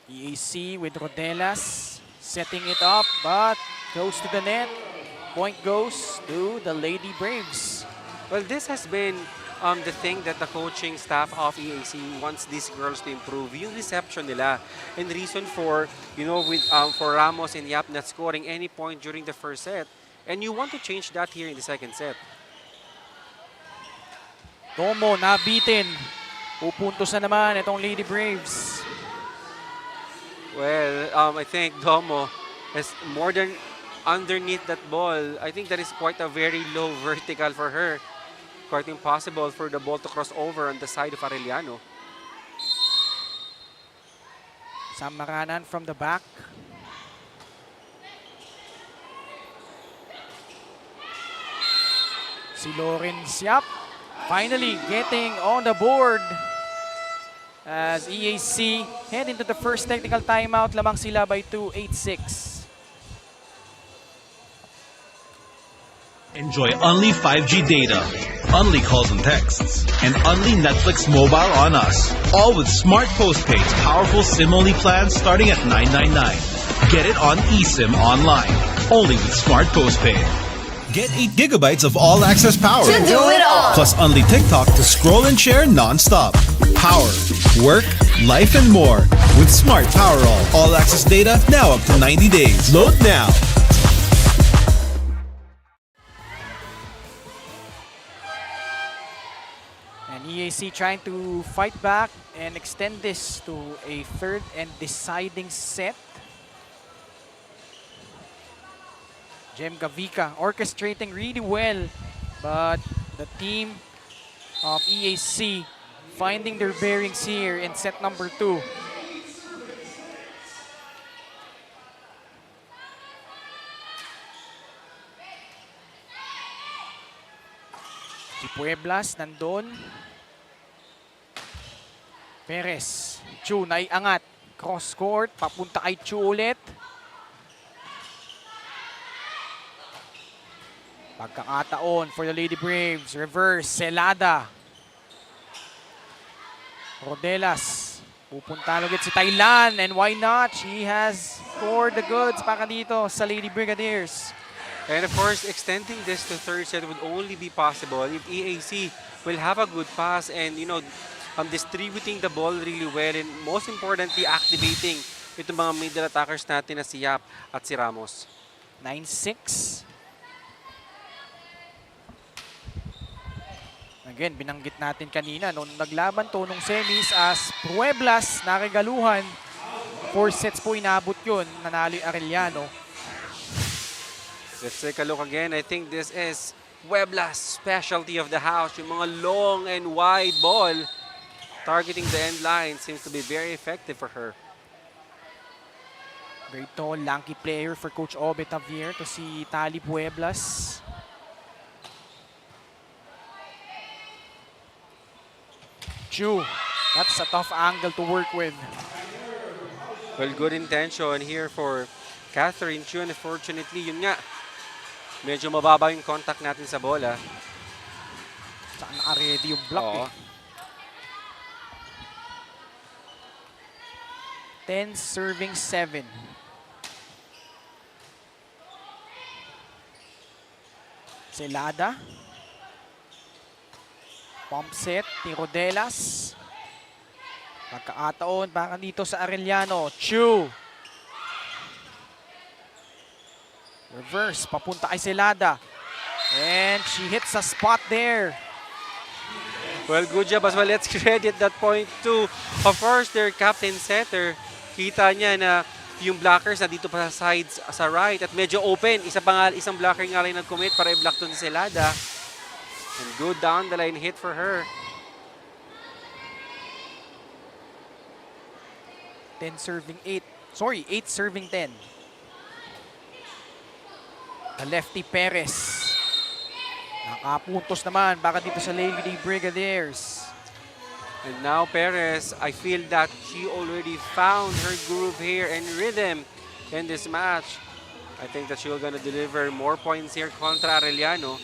EAC with Rodelas setting it up, but goes to the net. Point goes to the Lady Braves. Well, this has been the thing that the coaching staff of EAC wants these girls to improve, yung reception nila. And reason for, with for Ramos and Yap not scoring any point during the first set. And you want to change that here in the second set. Domo nabitin. Pupuntos na naman itong Lady Braves. Well, I think Domo is more than underneath that ball. I think that is quite a very low vertical for her. Quite impossible for the ball to cross over on the side of Arellano. Sam Maranan from the back. Si Lawrence Yap finally getting on the board as EAC head into the first technical timeout. Lamang sila by 2, 8-6. Enjoy only 5G data, only calls and texts, and only Netflix mobile on us. All with Smart Postpaid's powerful SIM-only plans starting at $9.99. Get it on eSIM online, only with Smart Postpaid. Get 8 gigabytes of all-access power. To do it all. Plus only TikTok to scroll and share non-stop. Power, work, life, and more with Smart Power All access data now up to 90 days. Load now. And EAC trying to fight back and extend this to a third and deciding set. Jem Gavika orchestrating really well, but the team of EAC finding their bearings here in set number 2. Si Pueblas nandun. Perez. Chu naiangat. Cross court. Papunta kay Chu ulit. Pagkakataon for the Lady Braves. Reverse. Celada. Rodelas. Pupunta ulit si Thailand. And why not? She has scored the goods para dito sa Lady Brigadiers. And of course, extending this to third set would only be possible if EAC will have a good pass and, distributing the ball really well, and most importantly, activating itong mga middle attackers natin na si Yap at si Ramos. 9-6. Again, binanggit natin kanina, nung naglaban to nung semis as Pueblas naregaluhan. 4 sets po inabot yun, nanalo yung Arellano. Let's take a look again. I think this is Puebla's specialty of the house. Yung mga long and wide ball targeting the end line seems to be very effective for her. Very tall, lanky player for Coach Obe Tavier to si Tali Pueblas. Chu, that's a tough angle to work with. Well, good intention here for Catherine Chu. Unfortunately, yun nga, medyo mababa yung contact natin sa bola. Saan naka-ready yung block eh. 10 serving 7. Celada. Pump set ni Rodelas. Pagkakataon para dito sa Arellano. Chu. Reverse, papunta kay Celada. And she hits a spot there. Well, good job as well. Let's credit that point to, of course, their captain setter. Kita niya na yung blockers na dito pa sa sides sa right at medyo open. Isang blocker nga lang nag-commit para i-block to si Celada. And good down the line hit for her. 10 serving 8. Sorry, 8 serving 10. The lefty Perez. Nakapuntos naman baka dito sa Lady Brigadiers. And now Perez, I feel that she already found her groove here and rhythm in this match. I think that she's gonna deliver more points here contra Arellano.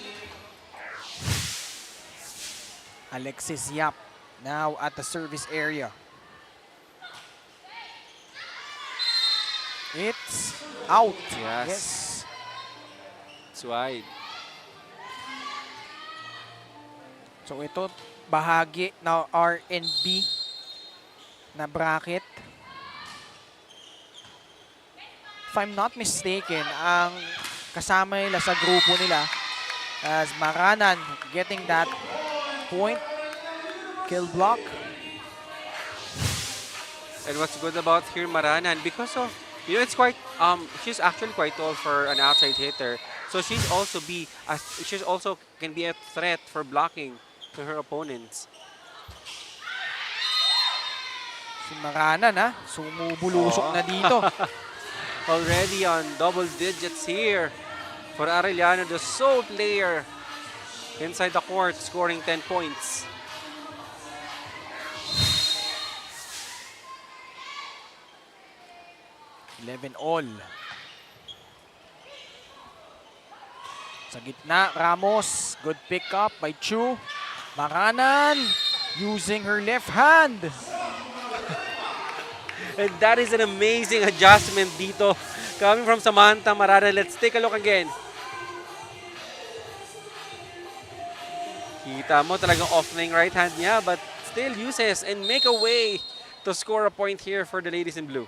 Alexis Yap now at the service area. It's out. Yes. It's wide. So ito, bahagi na R&B na bracket. If I'm not mistaken, ang kasama nila sa grupo nila as Maranan getting that point, kill block. And what's good about here Maranan, because of, you know, it's quite, she's actually quite tall for an outside hitter. So she's also can be a threat for blocking to her opponents. Si Maranan sumubulusok na dito. Already on double digits here for Arellano, the sole player inside the court, scoring 10 points. all. Sa gitna, Ramos. Good pickup by Chu. Maranan using her left hand. And that is an amazing adjustment dito. Coming from Samantha Maranan. Let's take a look again. Kita mo talagang off na yung right hand niya, but still uses and make a way to score a point here for the ladies in blue.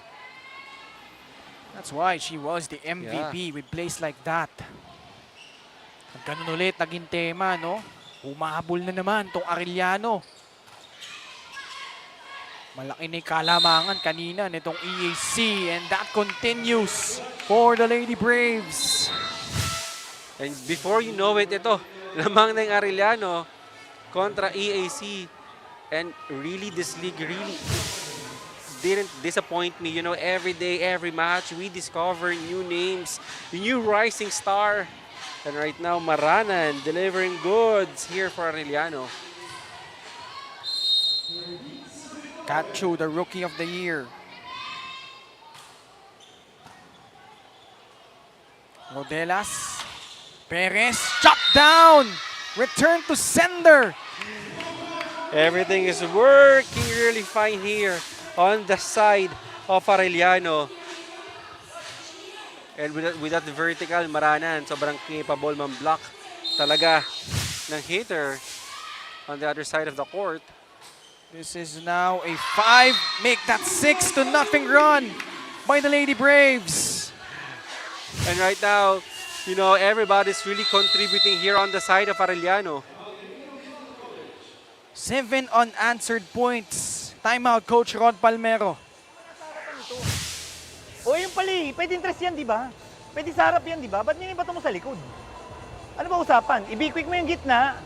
That's why she was the MVP with plays like that. Ang ganun ulit, naging tema, no? Humahabol na naman tong Arellano. Malaki na yung kalamangan kanina nitong EAC, and that continues for the Lady Braves. And before you know it, ito, lamang na yung Arellano kontra EAC. And really, this league really didn't disappoint me. You know, every day, every match, we discover new names, new rising star. And right now, Maranan delivering goods here for Arellano. Cacho, the Rookie of the Year. Rodelas. Perez, chop down! Return to sender! Everything is working really fine here on the side of Arellano. And with that vertical, Maranan, sobrang capable man-block talaga ng hitter on the other side of the court. This is now a 5, make that 6-0 run by the Lady Braves. And right now, you know, everybody's really contributing here on the side of Arellano. 7 unanswered points. Timeout, Coach Ron Palmero. O yung pala pwede interest yan, di ba? Pwede sa harap yan, di ba? Ba't ninibato mo sa likod? Ano ba usapan? Ibi-quick mo yung gitna.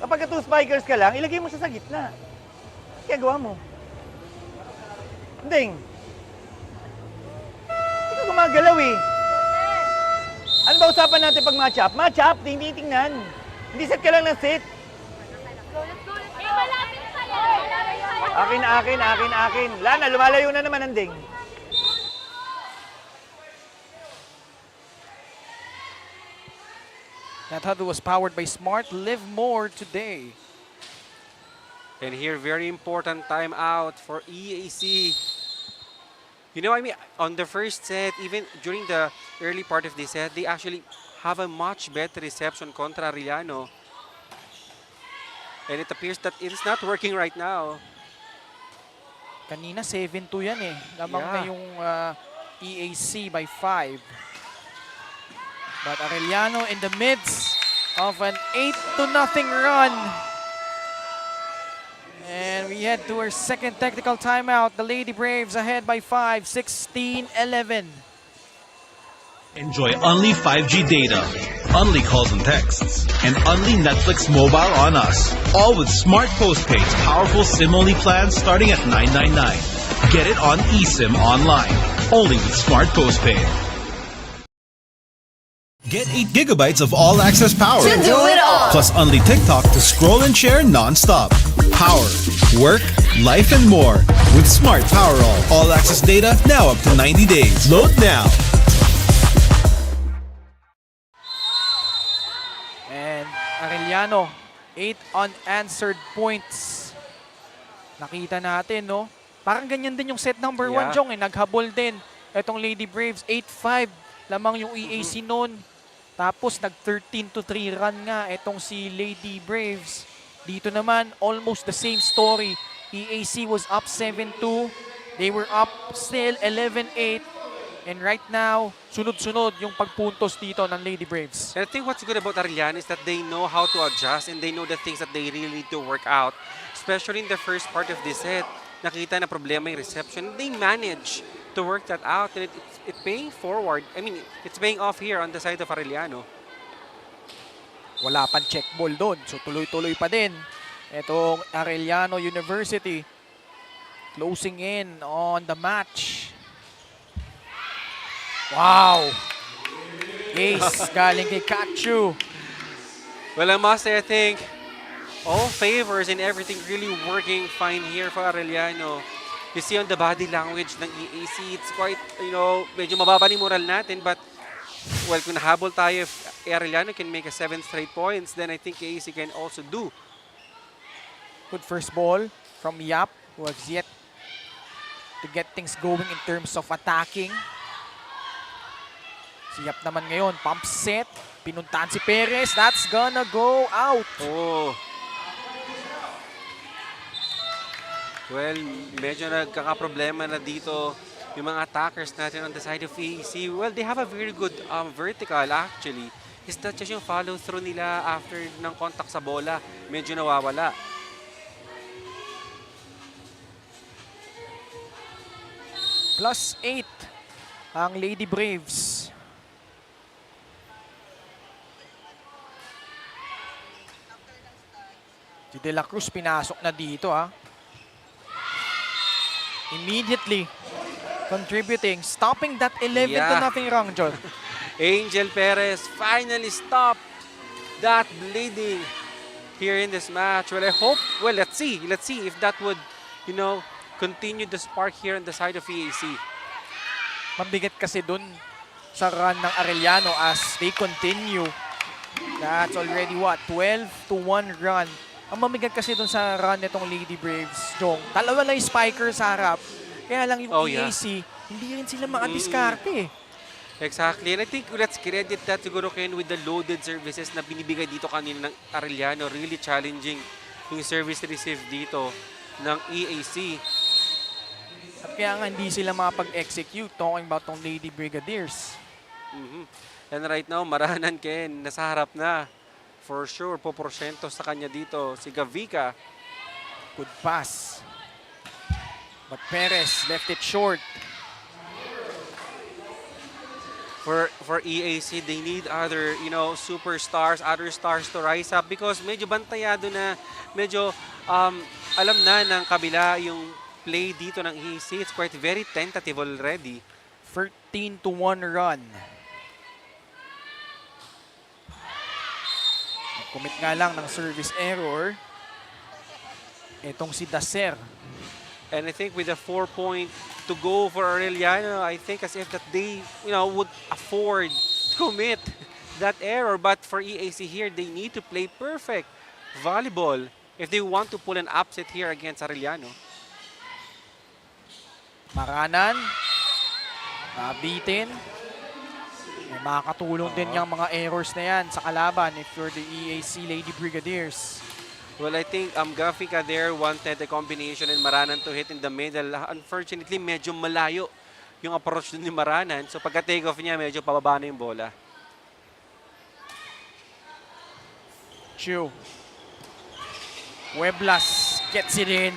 Kapag 2 spikers ka lang, ilagay mo siya sa gitna. Kaya gawa mo. Hindi ka gumagalaw eh. Ano ba usapan natin pag match-up? Match-up, hindi tingnan. Hindi set ka lang ng set. Akin. Lana, lumalayo na naman ang ding. That huddle was powered by Smart. Live more today. And here, very important timeout for EAC. You know, I mean, on the first set, even during the early part of the set, they actually have a much better reception contra Arellano. And it appears that it is not working right now. Kanina 7-2 yan eh. Lamang na yung EAC by 5. But Arellano in the midst of an 8-0 run. And we head to our second technical timeout. The Lady Braves ahead by 5, 16-11. Enjoy only 5G data, only calls and texts, and only Netflix mobile on us. All with Smart Postpaid's powerful SIM-only plans starting at $9.99. Get it on eSIM online, only with Smart Postpaid. Get 8 gigabytes of all-access power. To do it all. Plus only TikTok to scroll and share non-stop. Power, work, life, and more with Smart Power All-access data now up to 90 days. Load now. And Arellano, 8 unanswered points. Nakita natin, no? Parang ganyan din yung set number 1, Jong. Naghabol din. Etong Lady Braves, 8-5 lamang yung EAC noon. Tapos nag-13-3 run nga etong si Lady Braves. Dito naman, almost the same story. EAC was up 7-2. They were up still 11-8. And right now, sunod-sunod yung pagpuntos dito ng Lady Braves. And I think what's good about Arellano is that they know how to adjust and they know the things that they really need to work out. Especially in the first part of this set, nakita na problema yung reception. They manage to work that out and it's paying forward. I mean, it's paying off here on the side of Arellano. Wala pang check ball doon. So tuloy-tuloy pa din. Itong Arellano University closing in on the match. Wow! Ace galing kay Kachu. Well, I must say, I think all favors and everything really working fine here for Arellano. You see on the body language ng EAC, it's quite, medyo mababa ni moral natin. But, well, kung nahabol tayo, if Arellano can make a 7 straight points, then I think EAC can also do. Good first ball from Yap, who has yet to get things going in terms of attacking. Si Yap naman ngayon, pump set. Pinuntahan si Perez. That's gonna go out. Oh. Well, medyo nagkakaproblema na dito yung mga attackers natin on the side of EAC. Well, they have a very good vertical actually. It's not just yung follow through nila after ng contact sa bola. Medyo nawawala. +8 ang Lady Braves. Si De La Cruz pinasok na dito, ha. Immediately contributing, stopping that 11-0 run, John. Angel Perez finally stopped that bleeding here in this match. Well, I hope, well, let's see if that would, continue the spark here on the side of EAC. Mabigat kasi dun sa run ng Arellano as they continue. That's already what, 12-1 run. Ang mamigat kasi dun sa run nitong Lady Braves, Jong. Dalawa lang yung spiker sa harap. Kaya lang yung EAC, hindi rin sila makadiskarte. Exactly. And I think let's credit that siguro Ken with the loaded services na binibigay dito kanina ng Arellano. Really challenging yung service receive dito ng EAC. At kaya nga hindi sila makapag-execute, talking about tong Lady Brigadiers. And right now, Maranan Ken, nasa harap na. For sure, poporsyento sa kanya dito, si Gavica. Good pass. But Perez left it short. For EAC, they need other, superstars, other stars to rise up because medyo bantayado na, medyo alam na ng kabila yung play dito ng EAC. It's quite very tentative already. 13-1 run. Commit nga lang ng service error. Itong si Dacer. And I think with a 4-point to go for Arellano, I think as if that they, would afford to commit that error. But for EAC here, they need to play perfect volleyball if they want to pull an upset here against Arellano. Maranan. Nabitin. Makakatulong din yung mga errors na yan sa kalaban if you're the EAC Lady Brigadiers. Well, I think Gafica there wanted a combination and Maranan to hit in the middle. Unfortunately, medyo malayo yung approach ni Maranan. So pagka-take off niya, medyo pababa na yung bola. Cachu. Pueblas gets it in.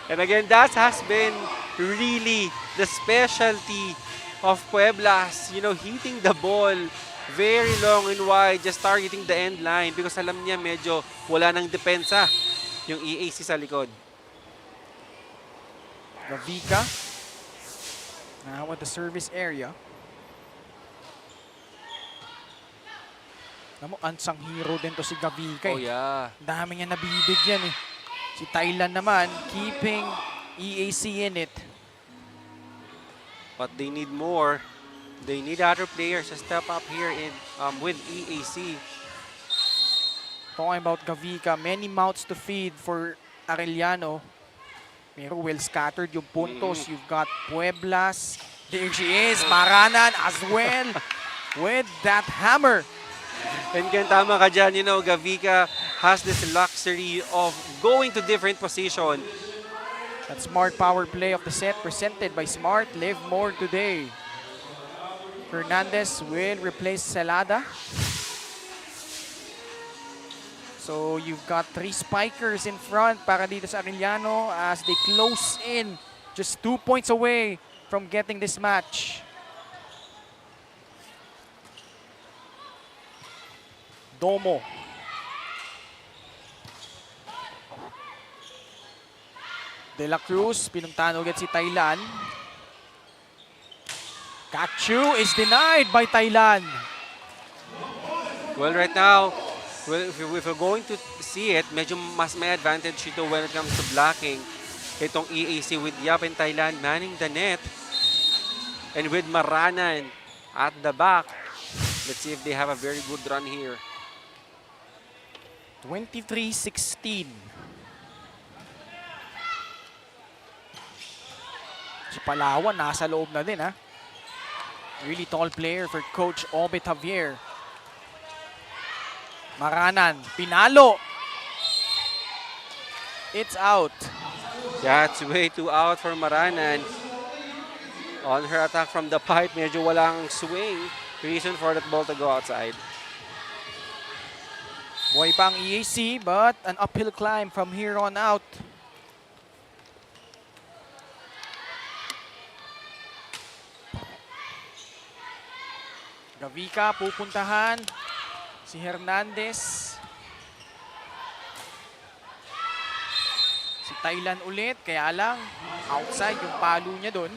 And again, that has been really the specialty of Pueblas. You know, hitting the ball very long and wide, just targeting the end line because alam niya medyo wala nang depensa yung EAC sa likod. Gavica. Now at the service area. Alam mo, unsung hero din to si Gavica. Oh yeah. Dami niya nabibigyan eh. Si Thailand naman, keeping EAC in it. But they need more. They need other players to step up here in with EAC. Talking about Gavica, many mouths to feed for Arellano. Pero well scattered yung puntos. You've got Pueblas. There she is. Maranan as well with that hammer. And again, tama ka dyan. You know, Gavica has this luxury of going to different position. That smart power play of the set presented by Smart. Live more today. Fernandez will replace Celada. So you've got 3 spikers in front para dito sa Arellano as they close in. Just 2 points away from getting this match. Domo. De La Cruz, pinuntahan ulit si Thailand. Cachu is denied by Thailand. Well, right now, well, if we're going to see it, medyo mas may advantage ito when it comes to blocking. Itong EAC with Yap and Thailand manning the net. And with Maranan at the back. Let's see if they have a very good run here. 23-16. Si Palawan nasa loob na din ha. Really tall player for Coach Obet Javier. Maranan, pinalo. It's out. That's way too out for Maranan. On her attack from the pipe, medyo walang swing. Reason for that ball to go outside. Buhay pa ang EAC but an uphill climb from here on out. Gavica pupuntahan. Si Hernandez. Si Thailand ulit. Kaya lang, outside yung palo niya dun.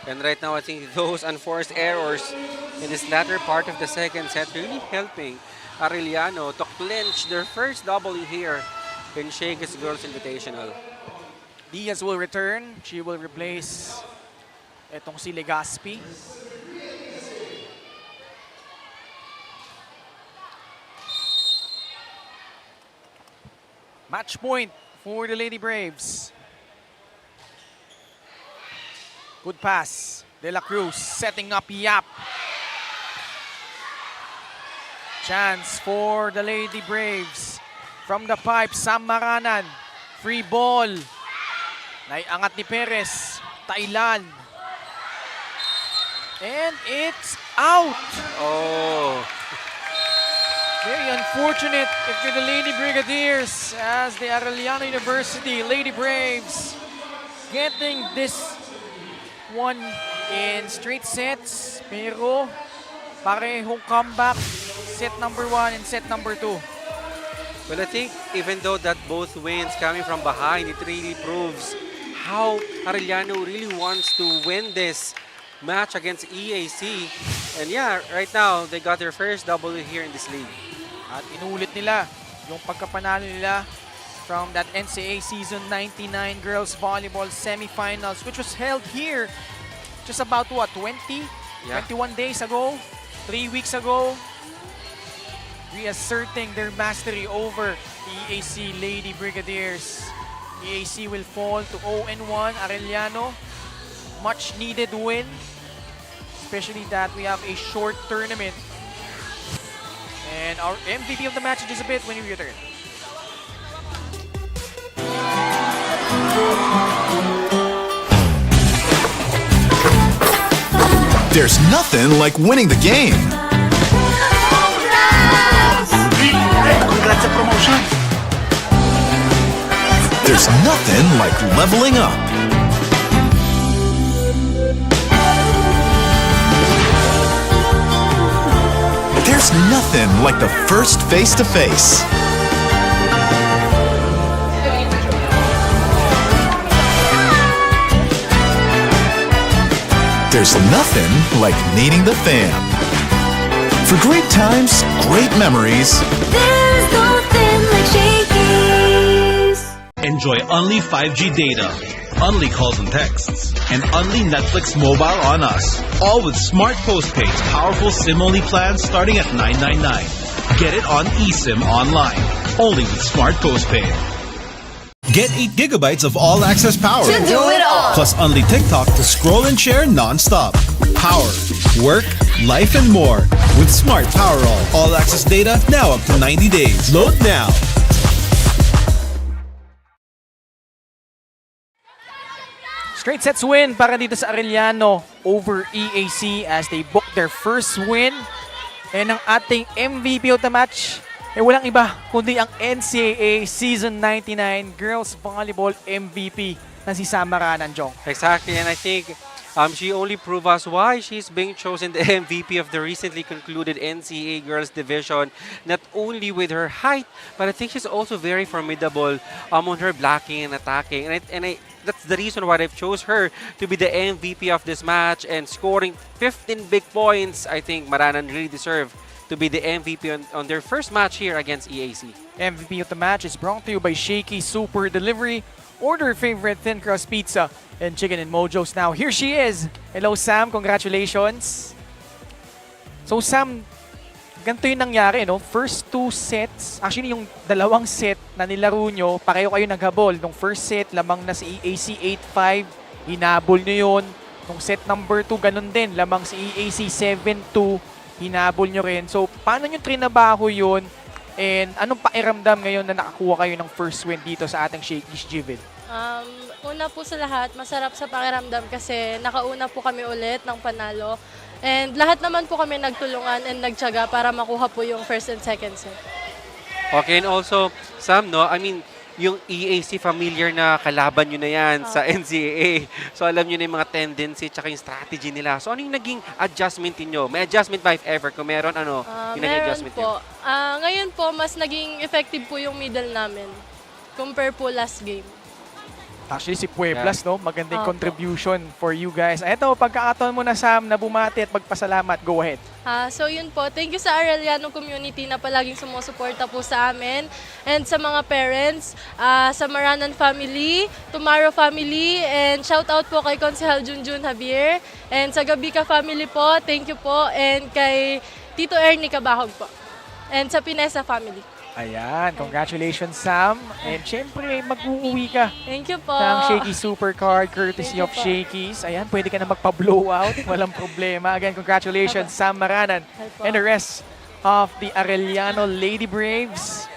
And right now, I think those unforced errors in this latter part of the second set really helping Arellano to clinch their first W here in Shakey's Girls Invitational. Diaz will return. She will replace etong si Legaspi. Match point for the Lady Braves. Good pass. De La Cruz setting up Yap. Chance for the Lady Braves. From the pipe, Sam Maranan. Free ball. Naiangat ni Perez. Thailand. And it's out. Oh. Very unfortunate if you're the Lady Brigadiers as the Arellano University Lady Braves getting this one in straight sets. Pero parehong comeback. Set number 1 and set number 2. Well, I think even though that both wins coming from behind, it really proves how Arellano really wants to win this match against EAC. And yeah, right now, they got their first W here in this league. At inulit nila yung pagkapanalo nila from that NCAA Season 99 Girls Volleyball Semifinals, which was held here just about, what, 21 days ago? 3 weeks ago? Reasserting their mastery over the EAC Lady Brigadiers. EAC will fall to 0-1. Arellano, much needed win. Especially that we have a short tournament. And our MVP of the match in just a bit when we return. There's nothing like winning the game. that's a promotion. There's nothing like leveling up. There's nothing like the first face-to-face. There's nothing like needing the fam. For great times, great memories, There's nothing like Shakey's. Enjoy only 5G data, only calls and texts, and only Netflix mobile on us. All with Smart Postpaid's powerful SIM-only plans starting at $9.99. Get it on eSIM online, only with Smart Postpaid. get 8 gigabytes of all-access power. To do it all. Plus only TikTok to scroll and share non-stop. Power, work, life, and more. With Smart Power all-access data now up to 90 days. Load now. Straight sets win para dito sa Arellano over EAC as they book their first win. And ang ating MVP of the match, walang iba kundi ang NCAA Season 99 Girls Volleyball MVP na si Sam Maranan, Jong. Exactly, and I think she only proved us why she's being chosen the MVP of the recently concluded NCAA Girls Division. Not only with her height, but I think she's also very formidable on her blocking and attacking. And that's the reason why I've chose her to be the MVP of this match and scoring 15 big points. I think Maranan really deserve to be the MVP on their first match here against EAC. MVP of the match is brought to you by Shakey Super Delivery. Order favorite thin crust pizza and chicken and mojos now. Here she is. Hello, Sam. Congratulations. So, Sam, ganito yung nangyari, no? First 2 sets, actually yung dalawang set na nilaro nyo, pareho kayo naghabol. Nung first set, lamang na si EAC 8-5, hinabol nyo yun. Nung set number 2, ganun din, lamang si EAC 7-2, hinabol nyo rin. So, paano nyo trinabaho yun? And anong pakiramdam ngayon na nakakuha kayo ng first win dito sa ating Shakey's GVIL? Una po sa lahat, masarap sa pakiramdam kasi nakauna po kami ulit ng panalo. And lahat naman po kami nagtulungan and nagtiyaga para makuha po yung first and second set. Okay, and also, Sam, no, I mean, yung EAC familiar na kalaban nyo na yan sa NCAA. So alam nyo na yung mga tendency at yung strategy nila. So ano yung naging adjustment niyo? May adjustment ba if ever? Kung meron, ano yung naging adjustment po. niyo? Ngayon po, mas naging effective po yung middle namin compare po last game. Actually, si Pueblas, no? Magandang Opo. contribution for you guys. Ito, pagkakataon mo na, Sam, na bumati at magpasalamat. Go ahead. So yun po, thank you sa Arellano community na palaging sumusuporta po sa amin and sa mga parents, sa Maranan family, Tomorrow family, and shout out po kay Konsehal Junjun Javier and sa Gabika family po, thank you po, and kay Tito Ernie Cabahog po and sa Pinesa family. Ayan, congratulations, Sam. And syempre, mag-uuwi ka Thank you po. ng Shakey Supercard courtesy Thank you of po. Shakey's. Ayan, pwede ka na magpa-blowout. Walang problema. Again, congratulations, Sam Maranan po. and the rest of the Arellano Lady Braves.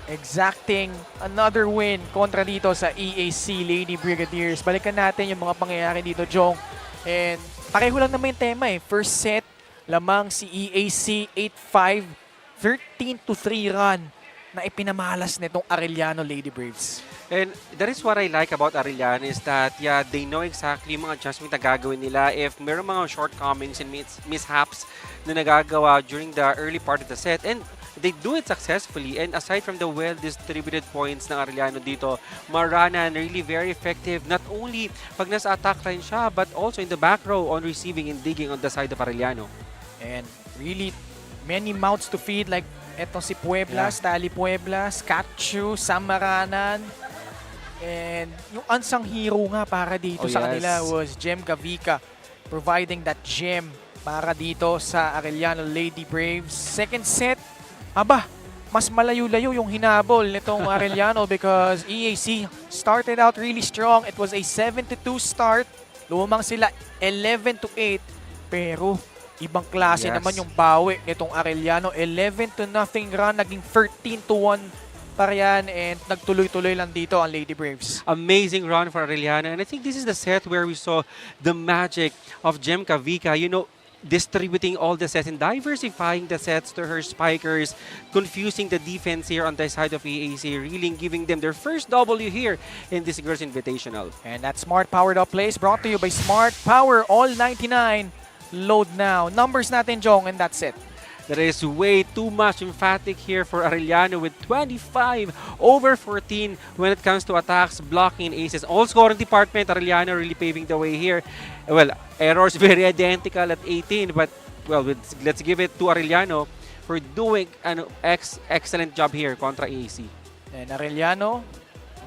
Exacting another win kontra dito sa EAC Lady Brigadiers. Balikan natin yung mga pangyayari dito, Jong. And pareho lang naman yung tema eh. First set, lamang si EAC 8-5. 13-3 run na ipinamalas nitong Arellano Lady Braves. And that is what I like about Arellano is that, yeah, they know exactly yung mga adjustment na gagawin nila. If meron mga shortcomings and mishaps na nagagawa during the early part of the set, and they do it successfully. And aside from the well-distributed points ng Arellano dito, Maranan really very effective, not only pag nasa attack line siya, but also in the back row on receiving and digging on the side of Arellano. And really, many mouths to feed like etong si Pueblas, Tali Pueblas, Katchu, Sam Maranan. And yung unsung hero nga para dito sa kanila was Jem Gavica, providing that gem para dito sa Arellano Lady Braves. Second set, mas malayo-layo yung hinabol nitong Arellano because EAC started out really strong. It was a 7-2 start. Lumang sila 11-8. Pero ibang klase naman yung bawi nitong Arellano. 11-0 run, naging 13-1 para yan, and nagtuloy-tuloy lang dito ang Lady Braves. Amazing run for Arellano, and I think this is the set where we saw the magic of Jem Gavica. You know, distributing all the sets and diversifying the sets to her spikers, confusing the defense here on the side of EAC, really giving them their first W here in this Girls Invitational. And that Smart Powered Up plays brought to you by Smart Power All 99. Load now. Numbers natin, Jong, and that's it. That is way too much emphatic here for Arellano with 25 over 14 when it comes to attacks, blocking, and aces. All scoring department, Arellano really paving the way here. Well, errors very identical at 18, but well, let's give it to Arellano for doing an excellent job here contra EAC. And Arellano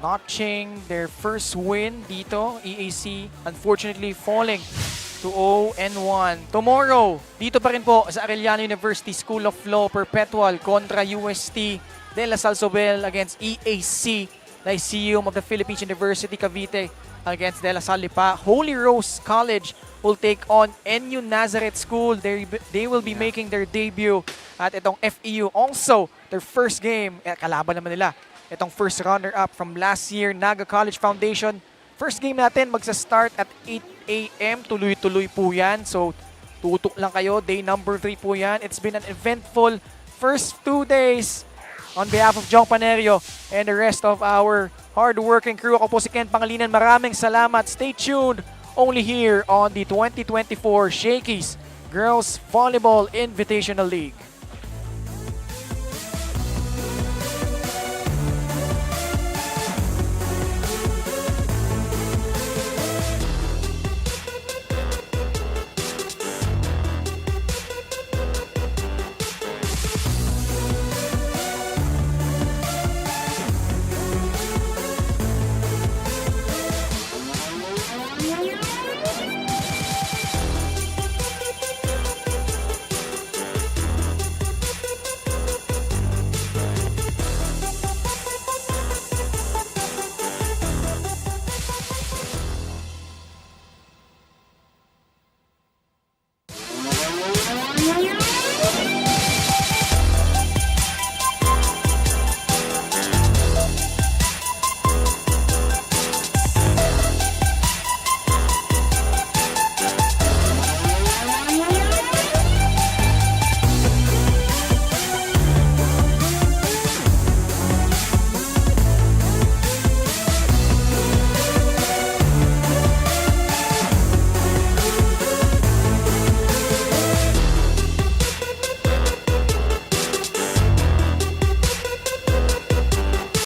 notching their first win dito. EAC unfortunately falling to 0-1. Tomorrow, dito pa rin po sa Arellano University School of Law Perpetual kontra UST de La Salsobel against EAC, Lyceum of the Philippines University Cavite against De La Salle pa. Holy Rose College will take on NU Nazareth School. They will be making their debut at itong FEU. Also, their first game, kalaban naman nila. Itong first runner-up from last year, Naga College Foundation. First game natin magsa-start at 8 a.m. Tuloy-tuloy po yan. So, tutok lang kayo. Day number 3 po yan. It's been an eventful first 2 days. On behalf of Jong Panerio and the rest of our hard-working crew, ako po si Ken Pangalinan. Maraming salamat. Stay tuned only here on the 2024 Shakey's Girls Volleyball Invitational League.